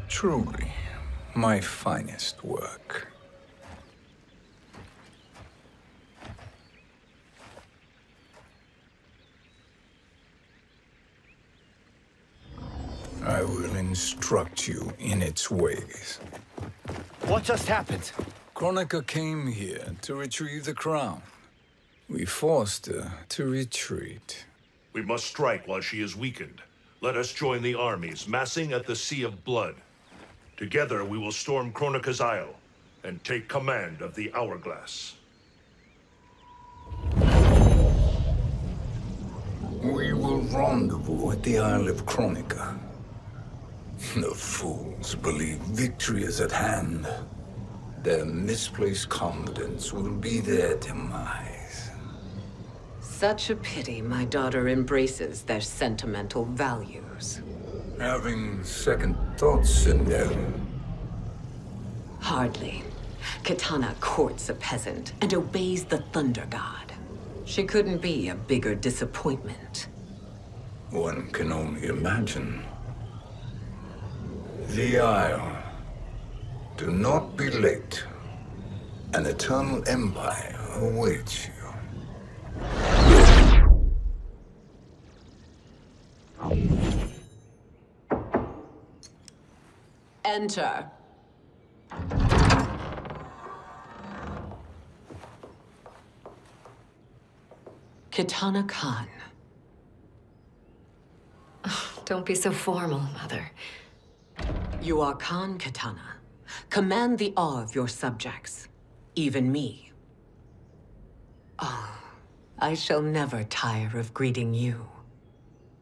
Truly, my finest work. I will instruct you in its ways. What just happened? Kronika came here to retrieve the crown. We forced her to retreat. We must strike while she is weakened. Let us join the armies, massing at the Sea of Blood. Together we will storm Kronika's Isle and take command of the Hourglass. We will rendezvous at the Isle of Kronika. The fools believe victory is at hand. Their misplaced confidence will be their demise. Such a pity my daughter embraces their sentimental values. Having second thoughts, Sindel. Hardly. Kitana courts a peasant and obeys the Thunder God. She couldn't be a bigger disappointment. One can only imagine. The Isle. Do not be late. An eternal empire awaits you. Enter. Kitana Kahn. Don't be so formal, Mother. You are Kahn Kitana. Command the awe of your subjects, even me. Oh, I shall never tire of greeting you.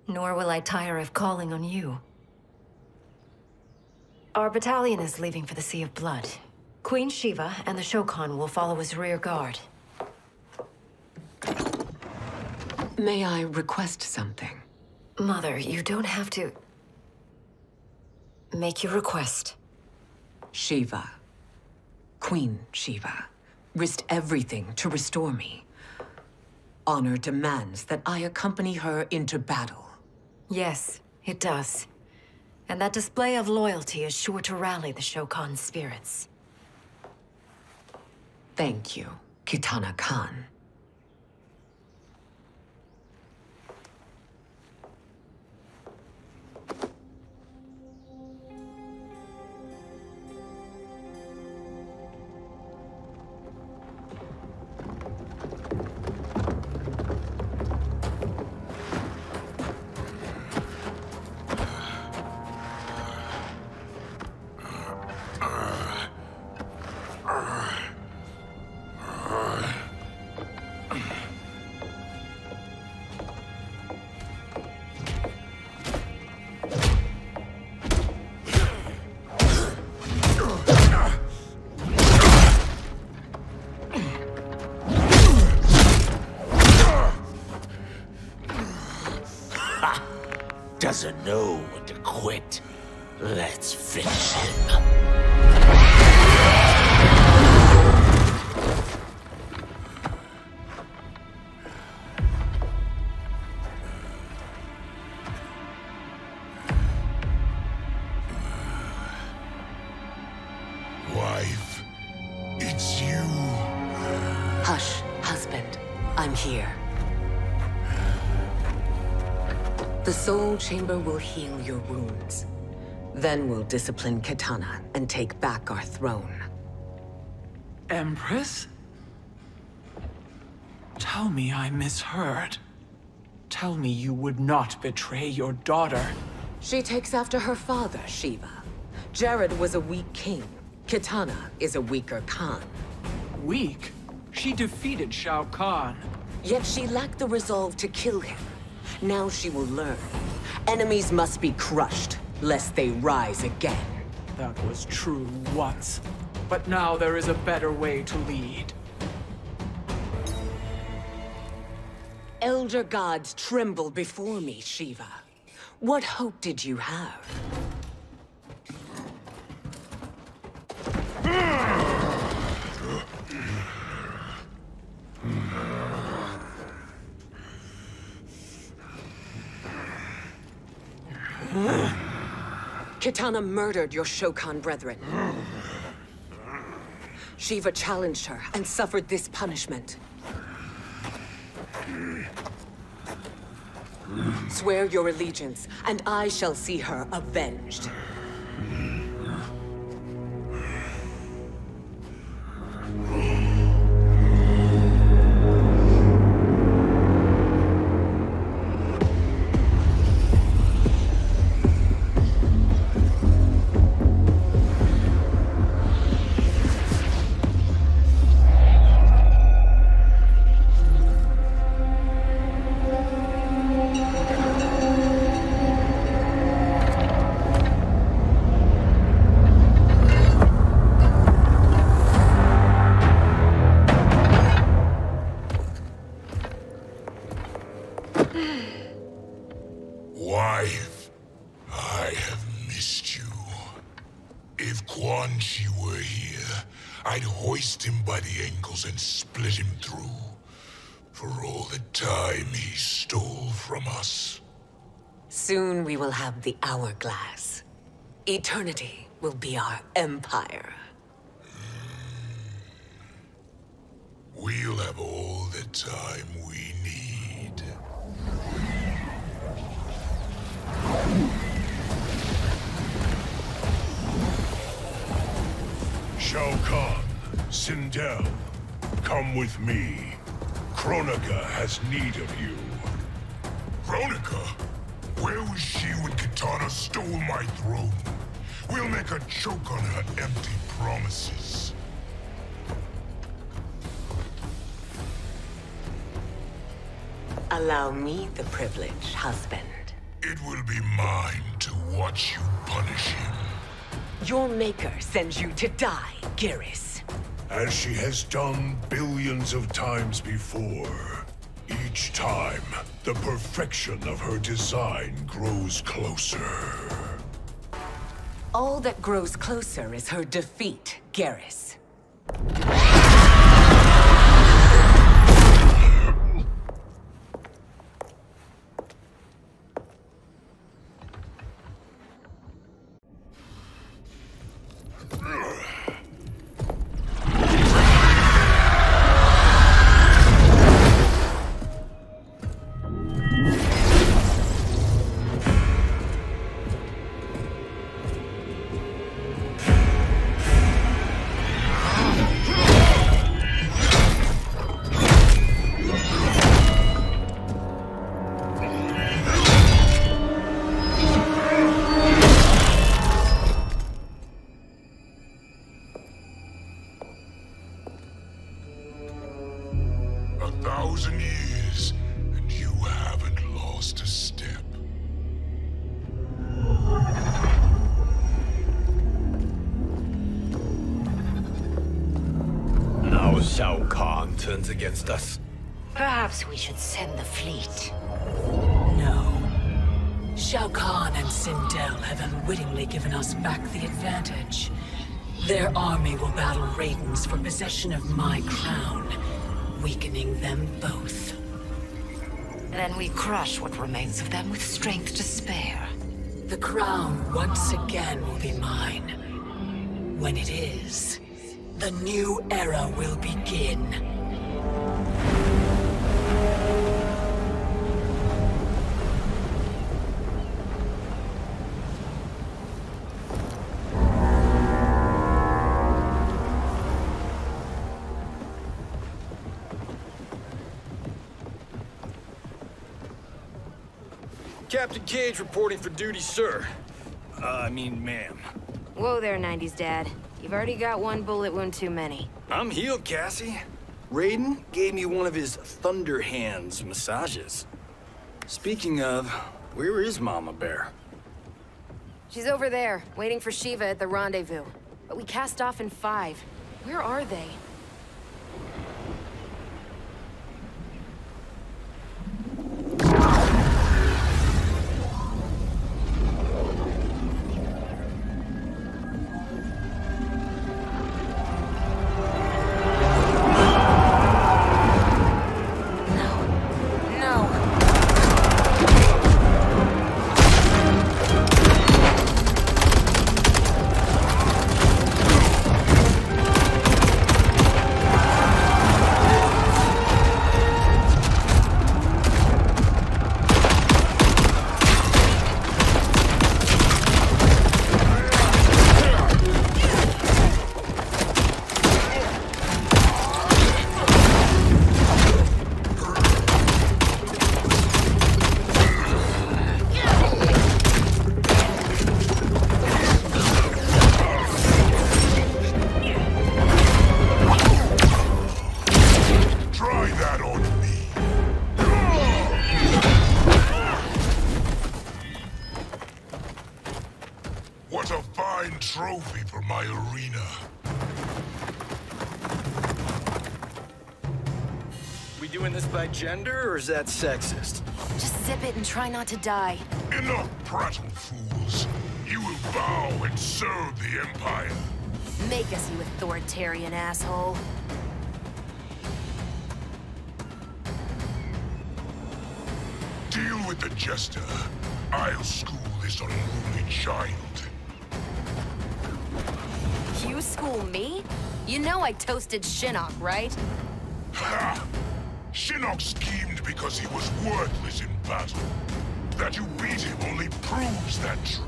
Nor will I tire of calling on you. Our battalion is leaving for the Sea of Blood. Queen Sheeva and the Shokan will follow as rear guard. May I request something? Mother, you don't have to... make your request. Sheeva, Queen Sheeva, risked everything to restore me. Honor demands that I accompany her into battle. Yes, it does. And that display of loyalty is sure to rally the Shokan's spirits. Thank you, Kitana Kahn. doesn't know when to quit. Let's finish him. Wife, it's you. Hush, husband. I'm here. The Soul Chamber will heal your wounds. Then we'll discipline Kitana and take back our throne. Empress? Tell me I misheard. Tell me you would not betray your daughter. She takes after her father, Sheeva. Jared was a weak king. Kitana is a weaker Kahn. Weak? She defeated Shao Kahn. Yet she lacked the resolve to kill him. Now she will learn. Enemies must be crushed, lest they rise again. That was true once. But now there is a better way to lead. Elder gods tremble before me, Sheeva. What hope did you have? Kitana murdered your Shokan brethren. Sheeva challenged her and suffered this punishment. Swear your allegiance, and I shall see her avenged. Wife, I have missed you. If Quan Chi were here, I'd hoist him by the ankles and split him through. For all the time he stole from us. Soon we will have the hourglass. Eternity will be our empire. We'll have all the time we need. Shao Kahn, Sindel, come with me. Kronika has need of you. Kronika? Where was she when Kitana stole my throne? We'll make her choke on her empty promises. Allow me the privilege, husband. It will be mine to watch you punish him. Your maker sends you to die, Geras. As she has done billions of times before. Each time, the perfection of her design grows closer. All that grows closer is her defeat, Geras. Shao Kahn turns against us. Perhaps we should send the fleet. No. Shao Kahn and Sindel have unwittingly given us back the advantage. Their army will battle Raidens for possession of my crown, weakening them both. Then we crush what remains of them with strength to spare. The crown once again will be mine. When it is, the new era will begin. Captain Cage reporting for duty, sir. I mean, ma'am. Whoa there, 90s dad. You've already got one bullet wound too many. I'm healed, Cassie. Raiden gave me one of his Thunder Hands massages. Speaking of, where is Mama Bear? She's over there, waiting for Sheeva at the rendezvous. But we cast off in 5. Where are they? Trophy for my arena. We doing this by gender, or is that sexist? Just zip it and try not to die. Enough prattle, fools. You will bow and serve the Empire. Make us, you authoritarian asshole. Deal with the jester. I'll school this unruly child. You school me? You know I toasted Shinnok, right? Ha! Shinnok schemed because he was worthless in battle. That you beat him only proves that truth.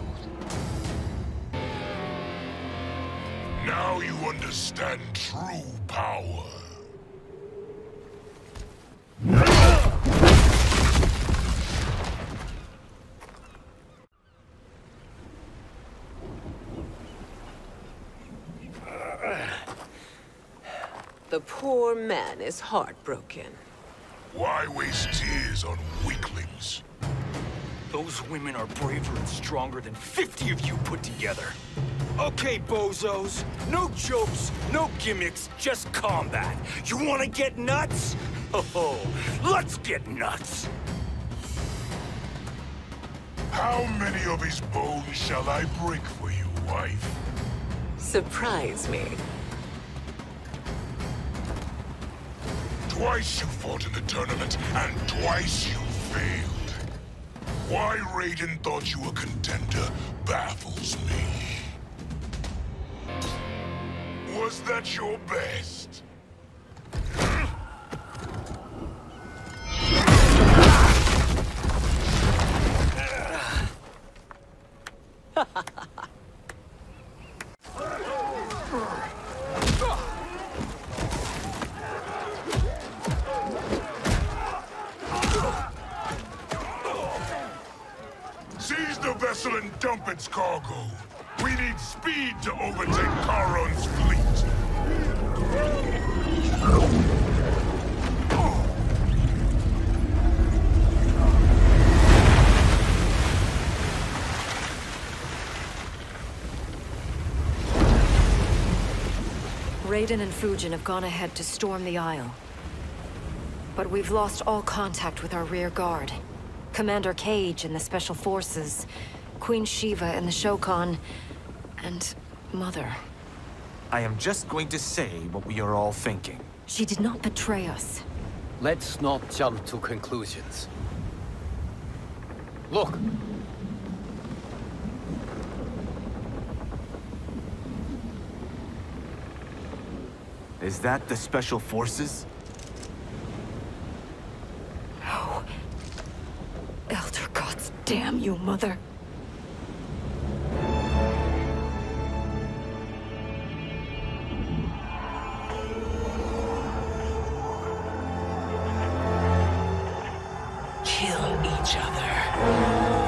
Now you understand true power. The poor man is heartbroken. Why waste tears on weaklings? Those women are braver and stronger than 50 of you put together. Okay, bozos. No jokes, no gimmicks, just combat. You wanna get nuts? Oh, let's get nuts! How many of his bones shall I break for you, wife? Surprise me. Twice you fought in the tournament, and twice you failed. Why Raiden thought you a contender baffles me. Was that your best? Seize the vessel and dump its cargo. We need speed to overtake Charon's fleet. Raiden and Fujin have gone ahead to storm the Isle. But we've lost all contact with our rear guard. Commander Cage and the Special Forces, Queen Sheeva and the Shokan, and Mother. I am just going to say what we are all thinking. She did not betray us. Let's not jump to conclusions. Look! Is that the Special Forces? No. Elder gods damn you, Mother. Kill each other.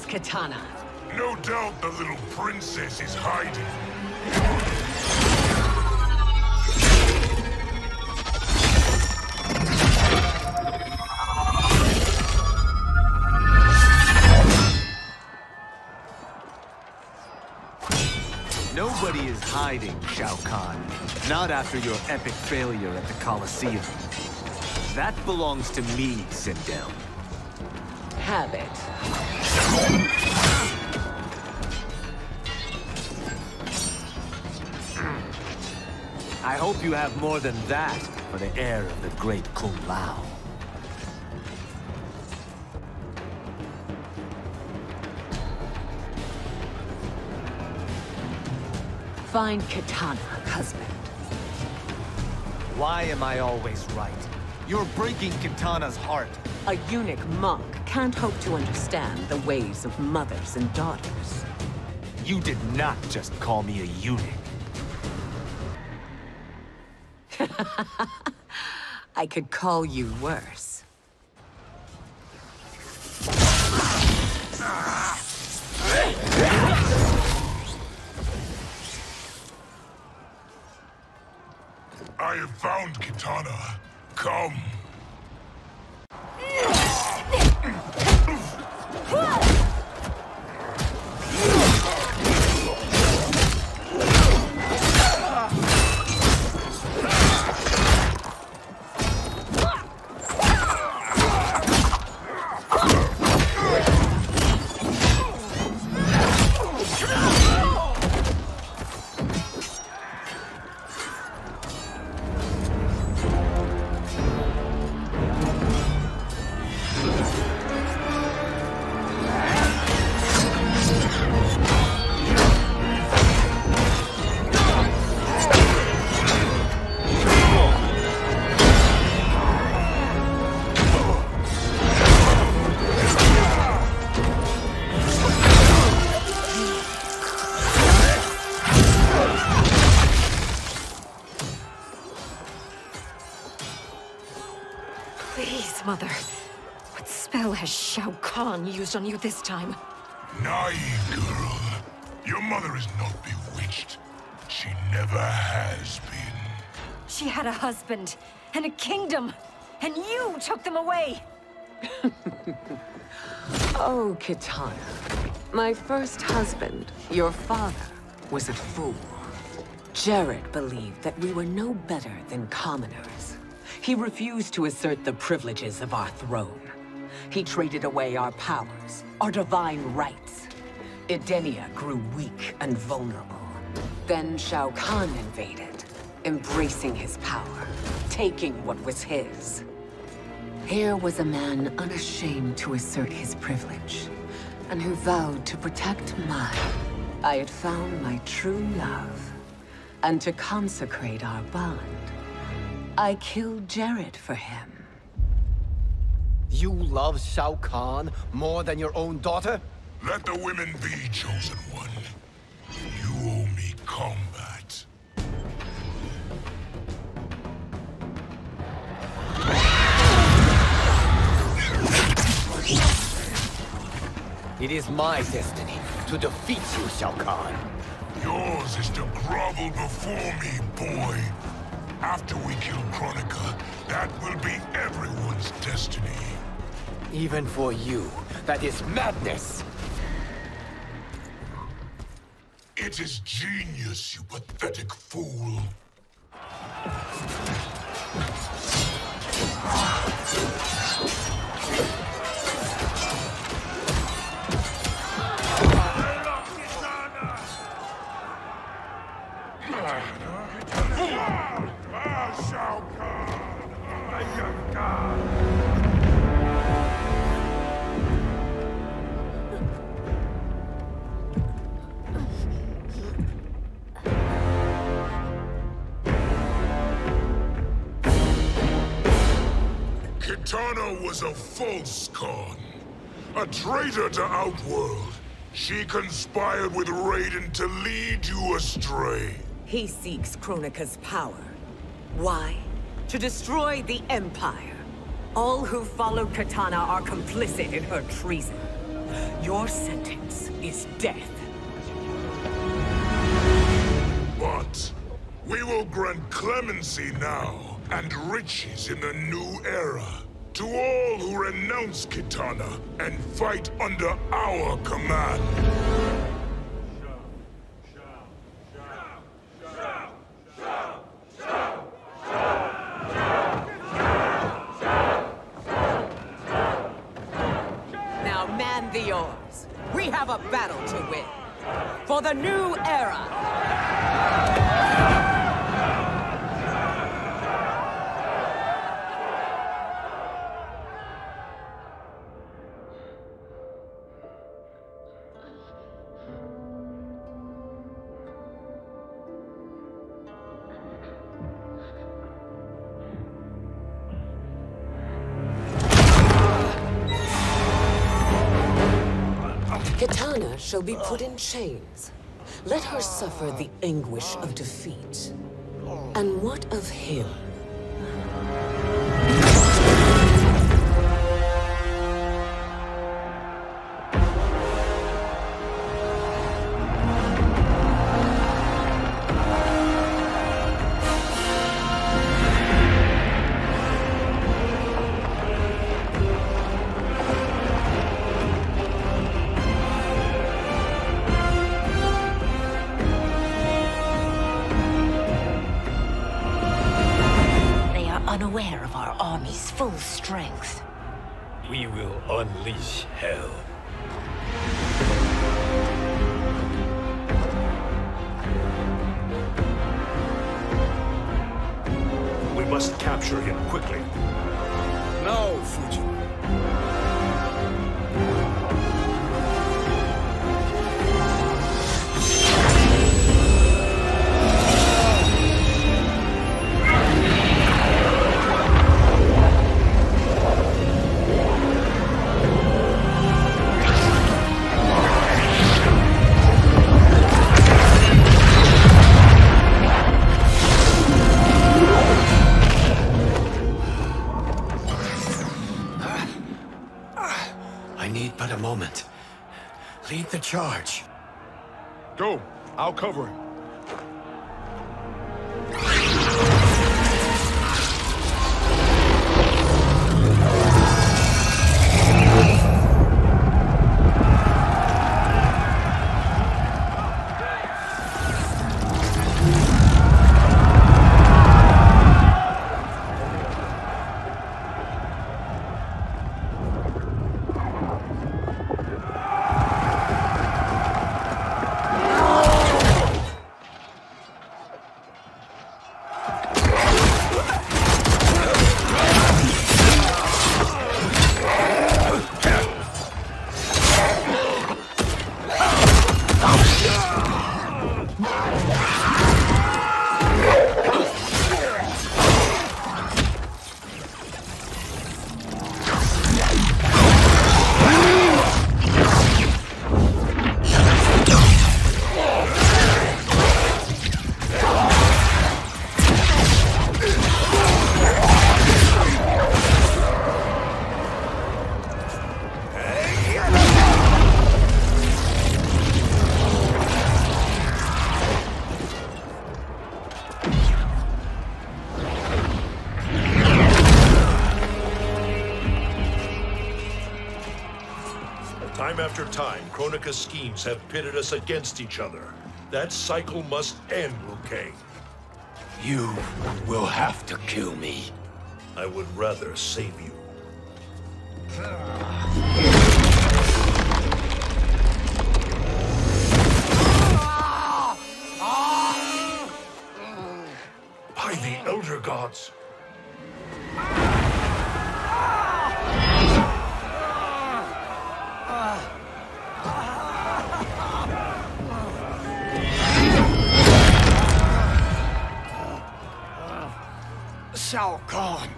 Katana. No doubt the little princess is hiding. Nobody is hiding, Shao Kahn. Not after your epic failure at the Colosseum. That belongs to me, Sindel. Have it. I hope you have more than that for the heir of the great Kung Lao. Find Katana, husband. Why am I always right? You're breaking Katana's heart. A eunuch monk can't hope to understand the ways of mothers and daughters. You did not just call me a eunuch. I could call you worse. I have found Katana. Come. Please, Mother. What spell has Shao Kahn used on you this time? Naive girl. Your mother is not bewitched. She never has been. She had a husband and a kingdom, and you took them away! Oh, Katana. My first husband, your father, was a fool. Jared believed that we were no better than commoners. He refused to assert the privileges of our throne. He traded away our powers, our divine rights. Edenia grew weak and vulnerable. Then Shao Kahn invaded, embracing his power, taking what was his. Here was a man unashamed to assert his privilege, and who vowed to protect mine. I had found my true love, And to consecrate our bond, I killed Jared for him. You love Shao Kahn more than your own daughter? Let the women be, Chosen One. You owe me combat. It is my destiny to defeat you, Shao Kahn. Yours is to grovel before me, boy. After we kill Kronika, that will be everyone's destiny. Even for you, that is madness! It is genius, you pathetic fool. Shao Kahn! Kitana was a false Kahn, a traitor to Outworld. She conspired with Raiden to lead you astray. He seeks Kronika's power. Why? To destroy the Empire. All who followed Kitana are complicit in her treason. Your sentence is death. But we will grant clemency now and riches in the new era to all who renounce Kitana and fight under our command. Now man the oars. We have a battle to win. For the new era. Kitana shall be put in chains. Let her suffer the anguish of defeat. And what of him? Unaware of our army's full strength. We will unleash hell. We must capture him quickly. No, Fujin. Lead the charge. Go. I'll cover him. Time after time, Kronika's schemes have pitted us against each other. That cycle must end, Liu Kang. You will have to kill me. I would rather save you. By the Elder Gods. Shao Kahn.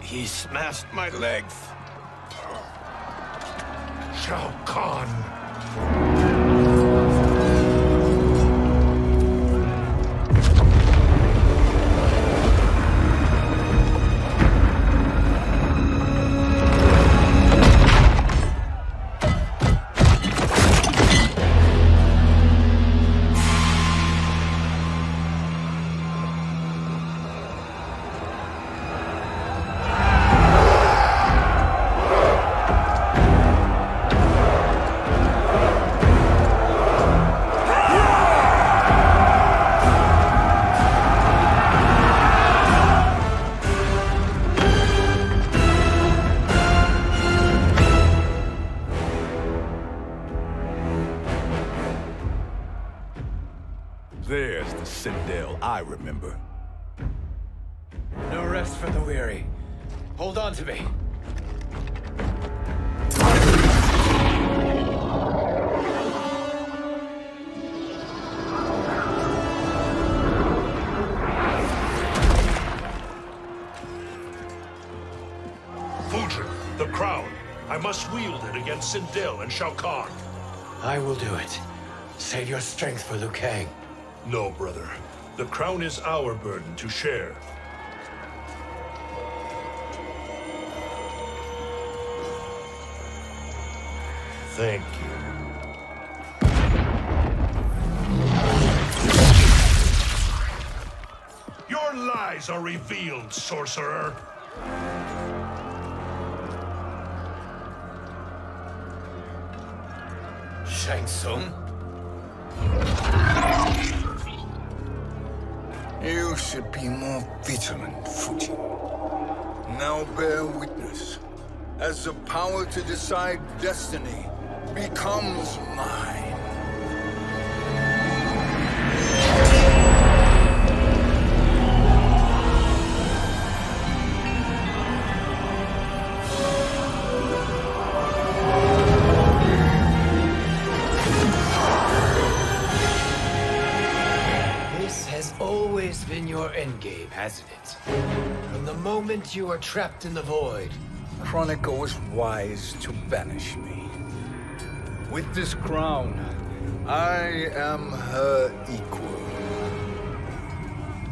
He smashed my legs. Shao Kahn. There's the Sindel I remember. No rest for the weary. Hold on to me. Fujin, the crown. I must wield it against Sindel and Shao Kahn. I will do it. Save your strength for Liu Kang. No, brother. The crown is our burden to share. Thank you. Your lies are revealed, sorcerer. Tsung? You should be more vigilant, Fujin. Now bear witness, as the power to decide destiny becomes mine. Been your endgame, hasn't it? From the moment you were trapped in the void. Kronika was wise to banish me. With this crown, I am her equal.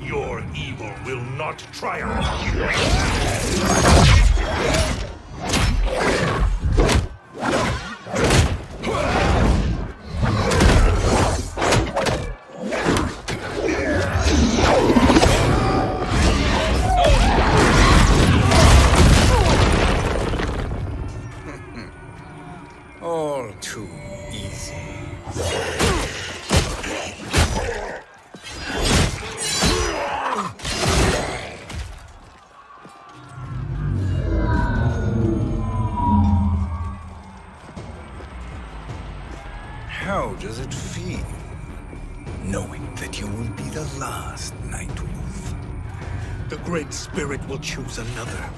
Your evil will not triumph. All too easy. How does it feel, knowing that you will be the last Nightwolf? The Great Spirit will choose another.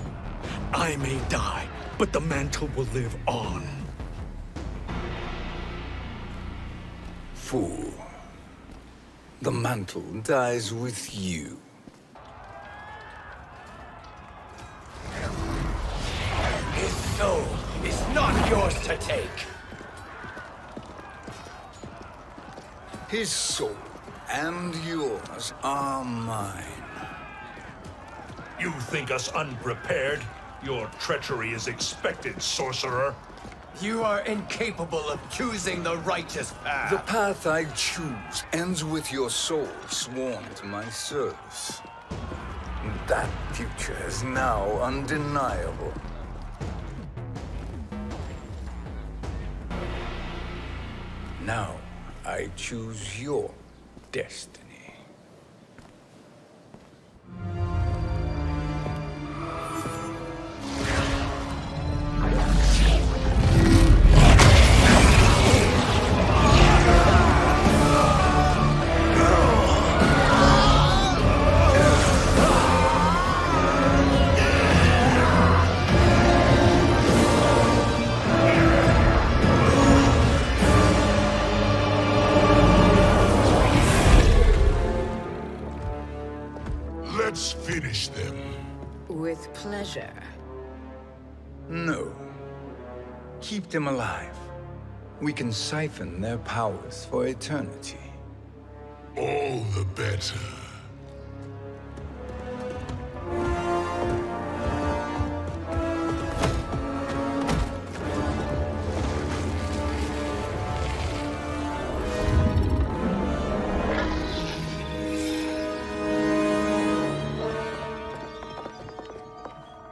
I may die, but the mantle will live on. Fool. The mantle dies with you. His soul is not yours to take. His soul and yours are mine. You think us unprepared? Your treachery is expected, sorcerer. You are incapable of choosing the righteous path. The path I choose ends with your soul sworn to my service. That future is now undeniable. Now, I choose your destiny. Let's finish them. With pleasure. No. Keep them alive. We can siphon their powers for eternity. All the better.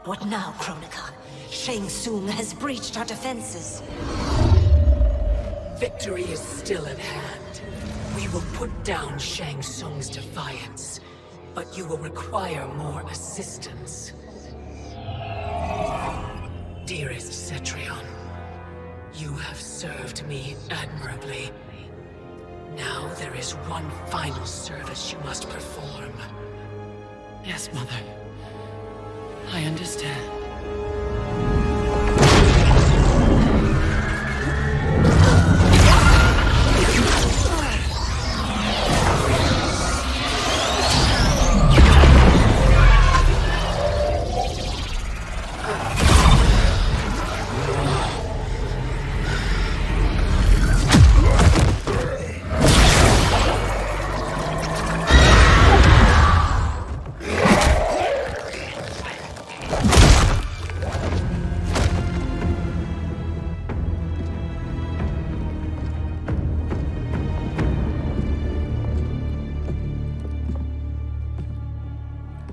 What now, Kronika? Shang Tsung has breached our defenses. Victory is still at hand. We will put down Shang Tsung's defiance, but you will require more assistance. Dearest Cetrion, you have served me admirably. Now there is one final service you must perform. Yes, Mother. I understand.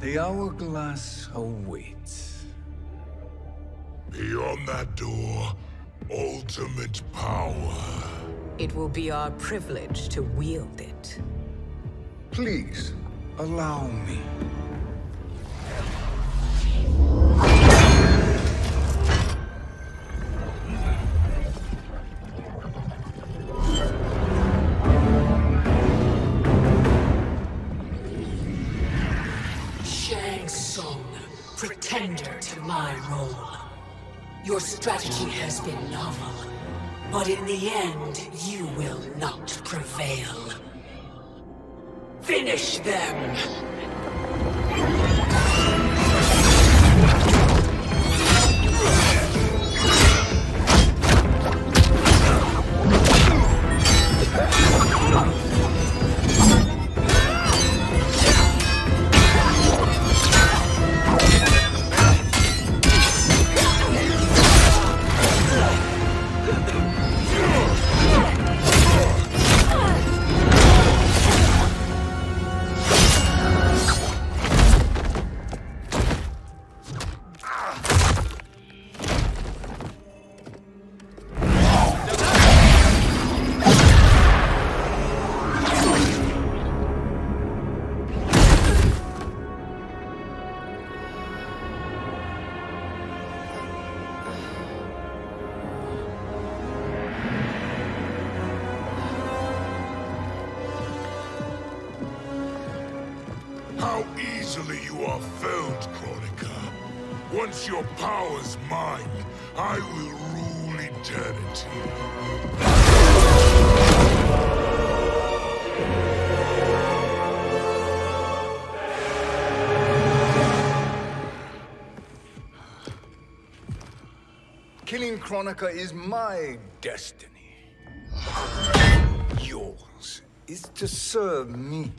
The hourglass awaits. Beyond that door, ultimate power. It will be our privilege to wield it. Please, allow me. Pretender to my role. Your strategy has been novel, but in the end, you will not prevail. Finish them! How easily you are felled, Kronika. Once your power's mine, I will rule eternity. Killing Kronika is my destiny. Yours is to serve me,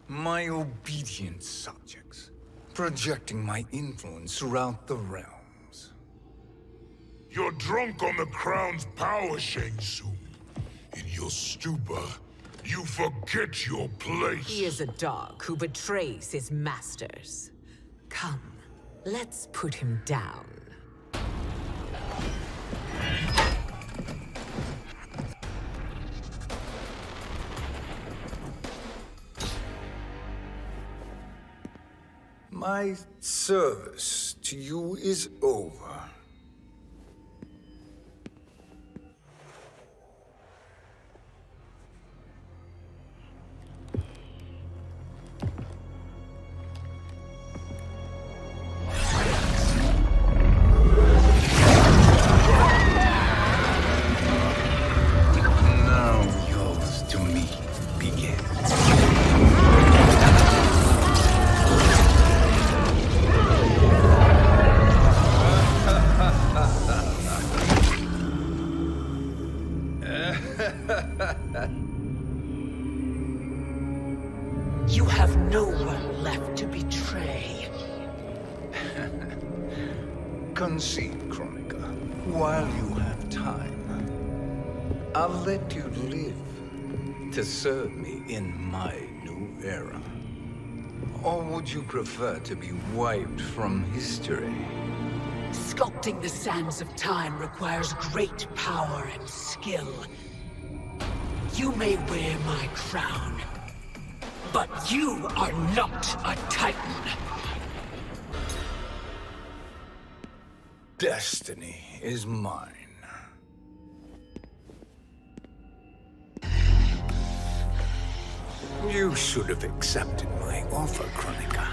my obedient subjects, projecting my influence throughout the realms. You're drunk on the crown's power, Shang Tsung. In your stupor, you forget your place. He is a dog who betrays his masters. Come, let's put him down. My service to you is over. You have no one left to betray. Concede, Kronika, while you have time. I'll let you live to serve me in my new era. Or would you prefer to be wiped from history? Sculpting the sands of time requires great power and skill. You may wear my crown, but you are not a Titan. Destiny is mine. You should have accepted my offer, Kronika.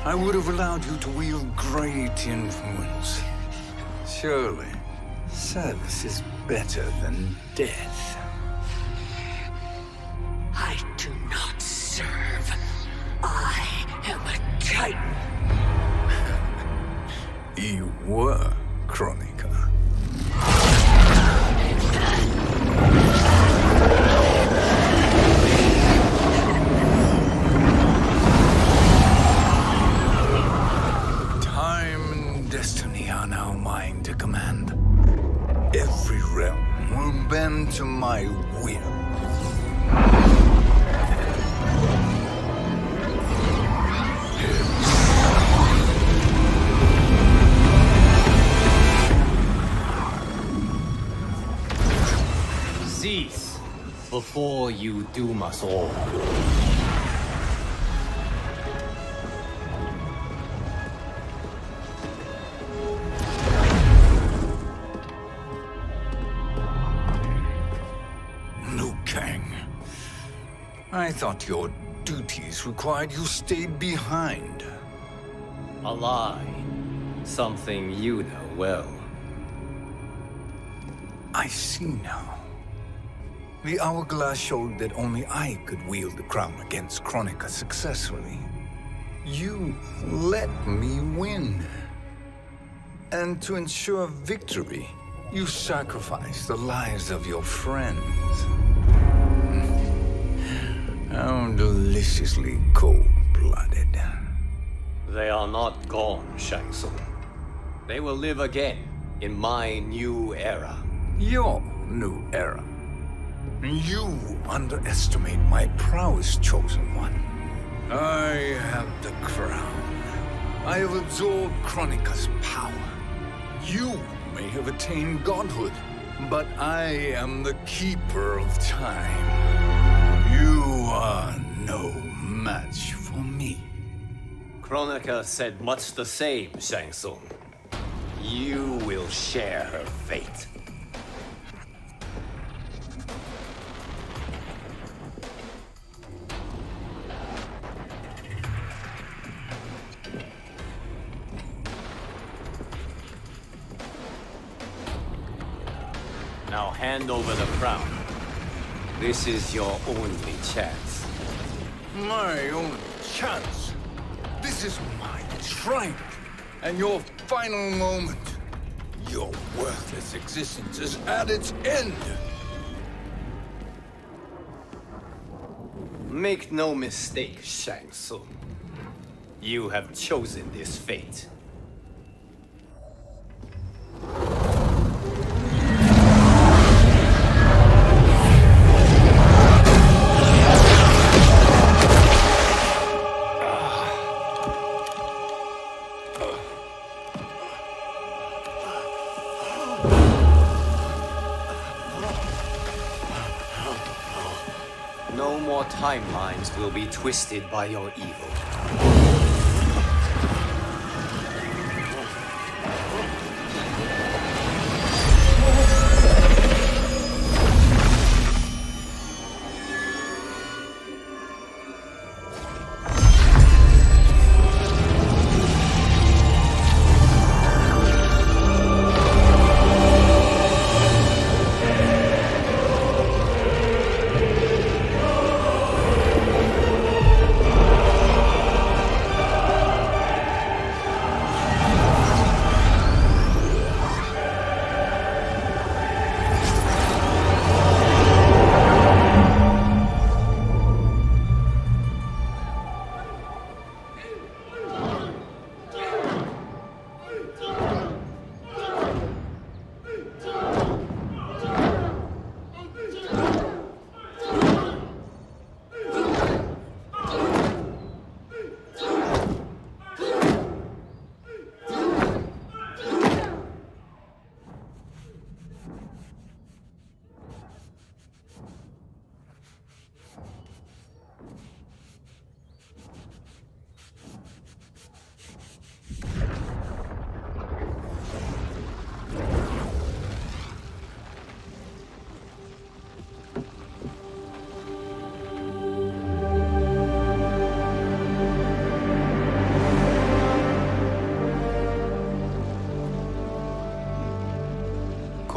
I would have allowed you to wield great influence. Surely, service is better than death. I do not serve. I am a Titan. You were, Kronika. Time and destiny are now mine to command. Every realm will bend to my will. Cease before you doom us all. I thought your duties required you stayed behind. A lie. Something you know well. I see now. The hourglass showed that only I could wield the crown against Kronika successfully. You let me win. And to ensure victory, you sacrificed the lives of your friends. How deliciously cold-blooded. They are not gone, Shang Tsung. They will live again in my new era. Your new era. You underestimate my prowess, Chosen One. I have the crown. I have absorbed Kronika's power. You may have attained godhood, but I am the keeper of time. You are no match for me. Kronika said much the same, Shang Tsung. You will share her fate. Now hand over the crown. This is your only chance. My only chance? This is my triumph, and your final moment. Your worthless existence is at its end. Make no mistake, Shang Tsung. You have chosen this fate. Timelines will be twisted by your evil.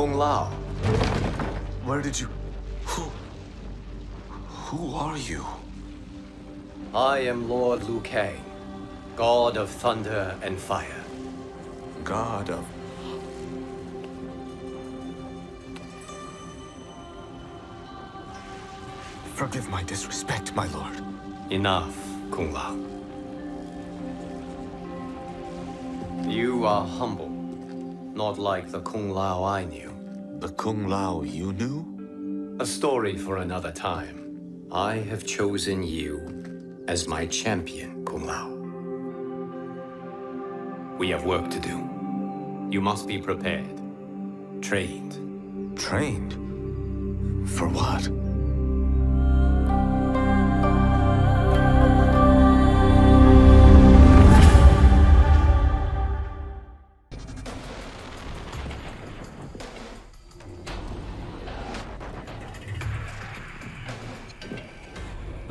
Kung Lao. Where did you... Who are you? I am Lord Liu Kang, God of Thunder and Fire. God of... Forgive my disrespect, my lord. Enough, Kung Lao. You are humble, not like the Kung Lao I knew. The Kung Lao you knew? A story for another time. I have chosen you as my champion, Kung Lao. We have work to do. You must be prepared. Trained. Trained? For what?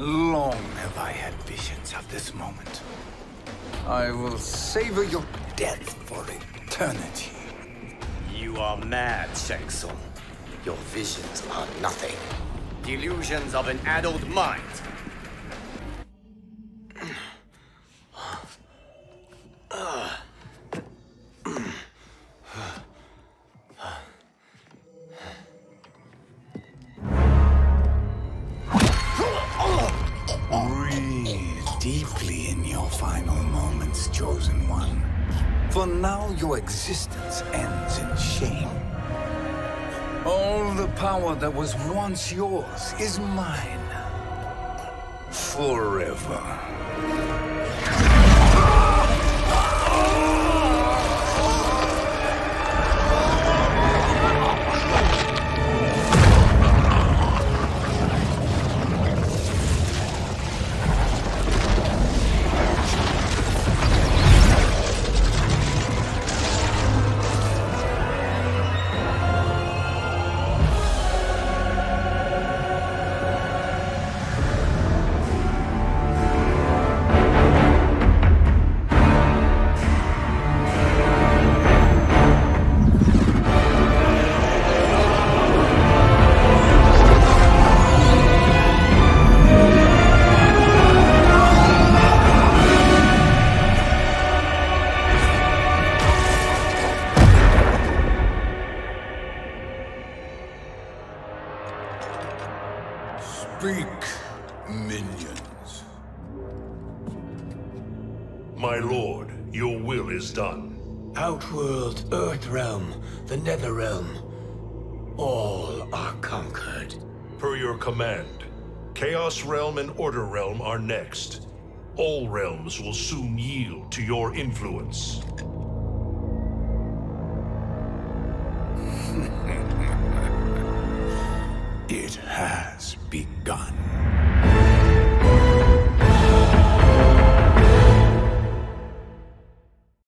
Long have I had visions of this moment. I will savor your death for eternity. You are mad, Shang Tsung. Your visions are nothing. Delusions of an addled mind. Deeply in your final moments, Chosen One. For now, your existence ends in shame. All the power that was once yours is mine. Forever. Speak, minions. My lord, your will is done. Outworld, Earthrealm, the Netherrealm. All are conquered. Per your command, Chaos Realm and Order Realm are next. All realms will soon yield to your influence. It has begun.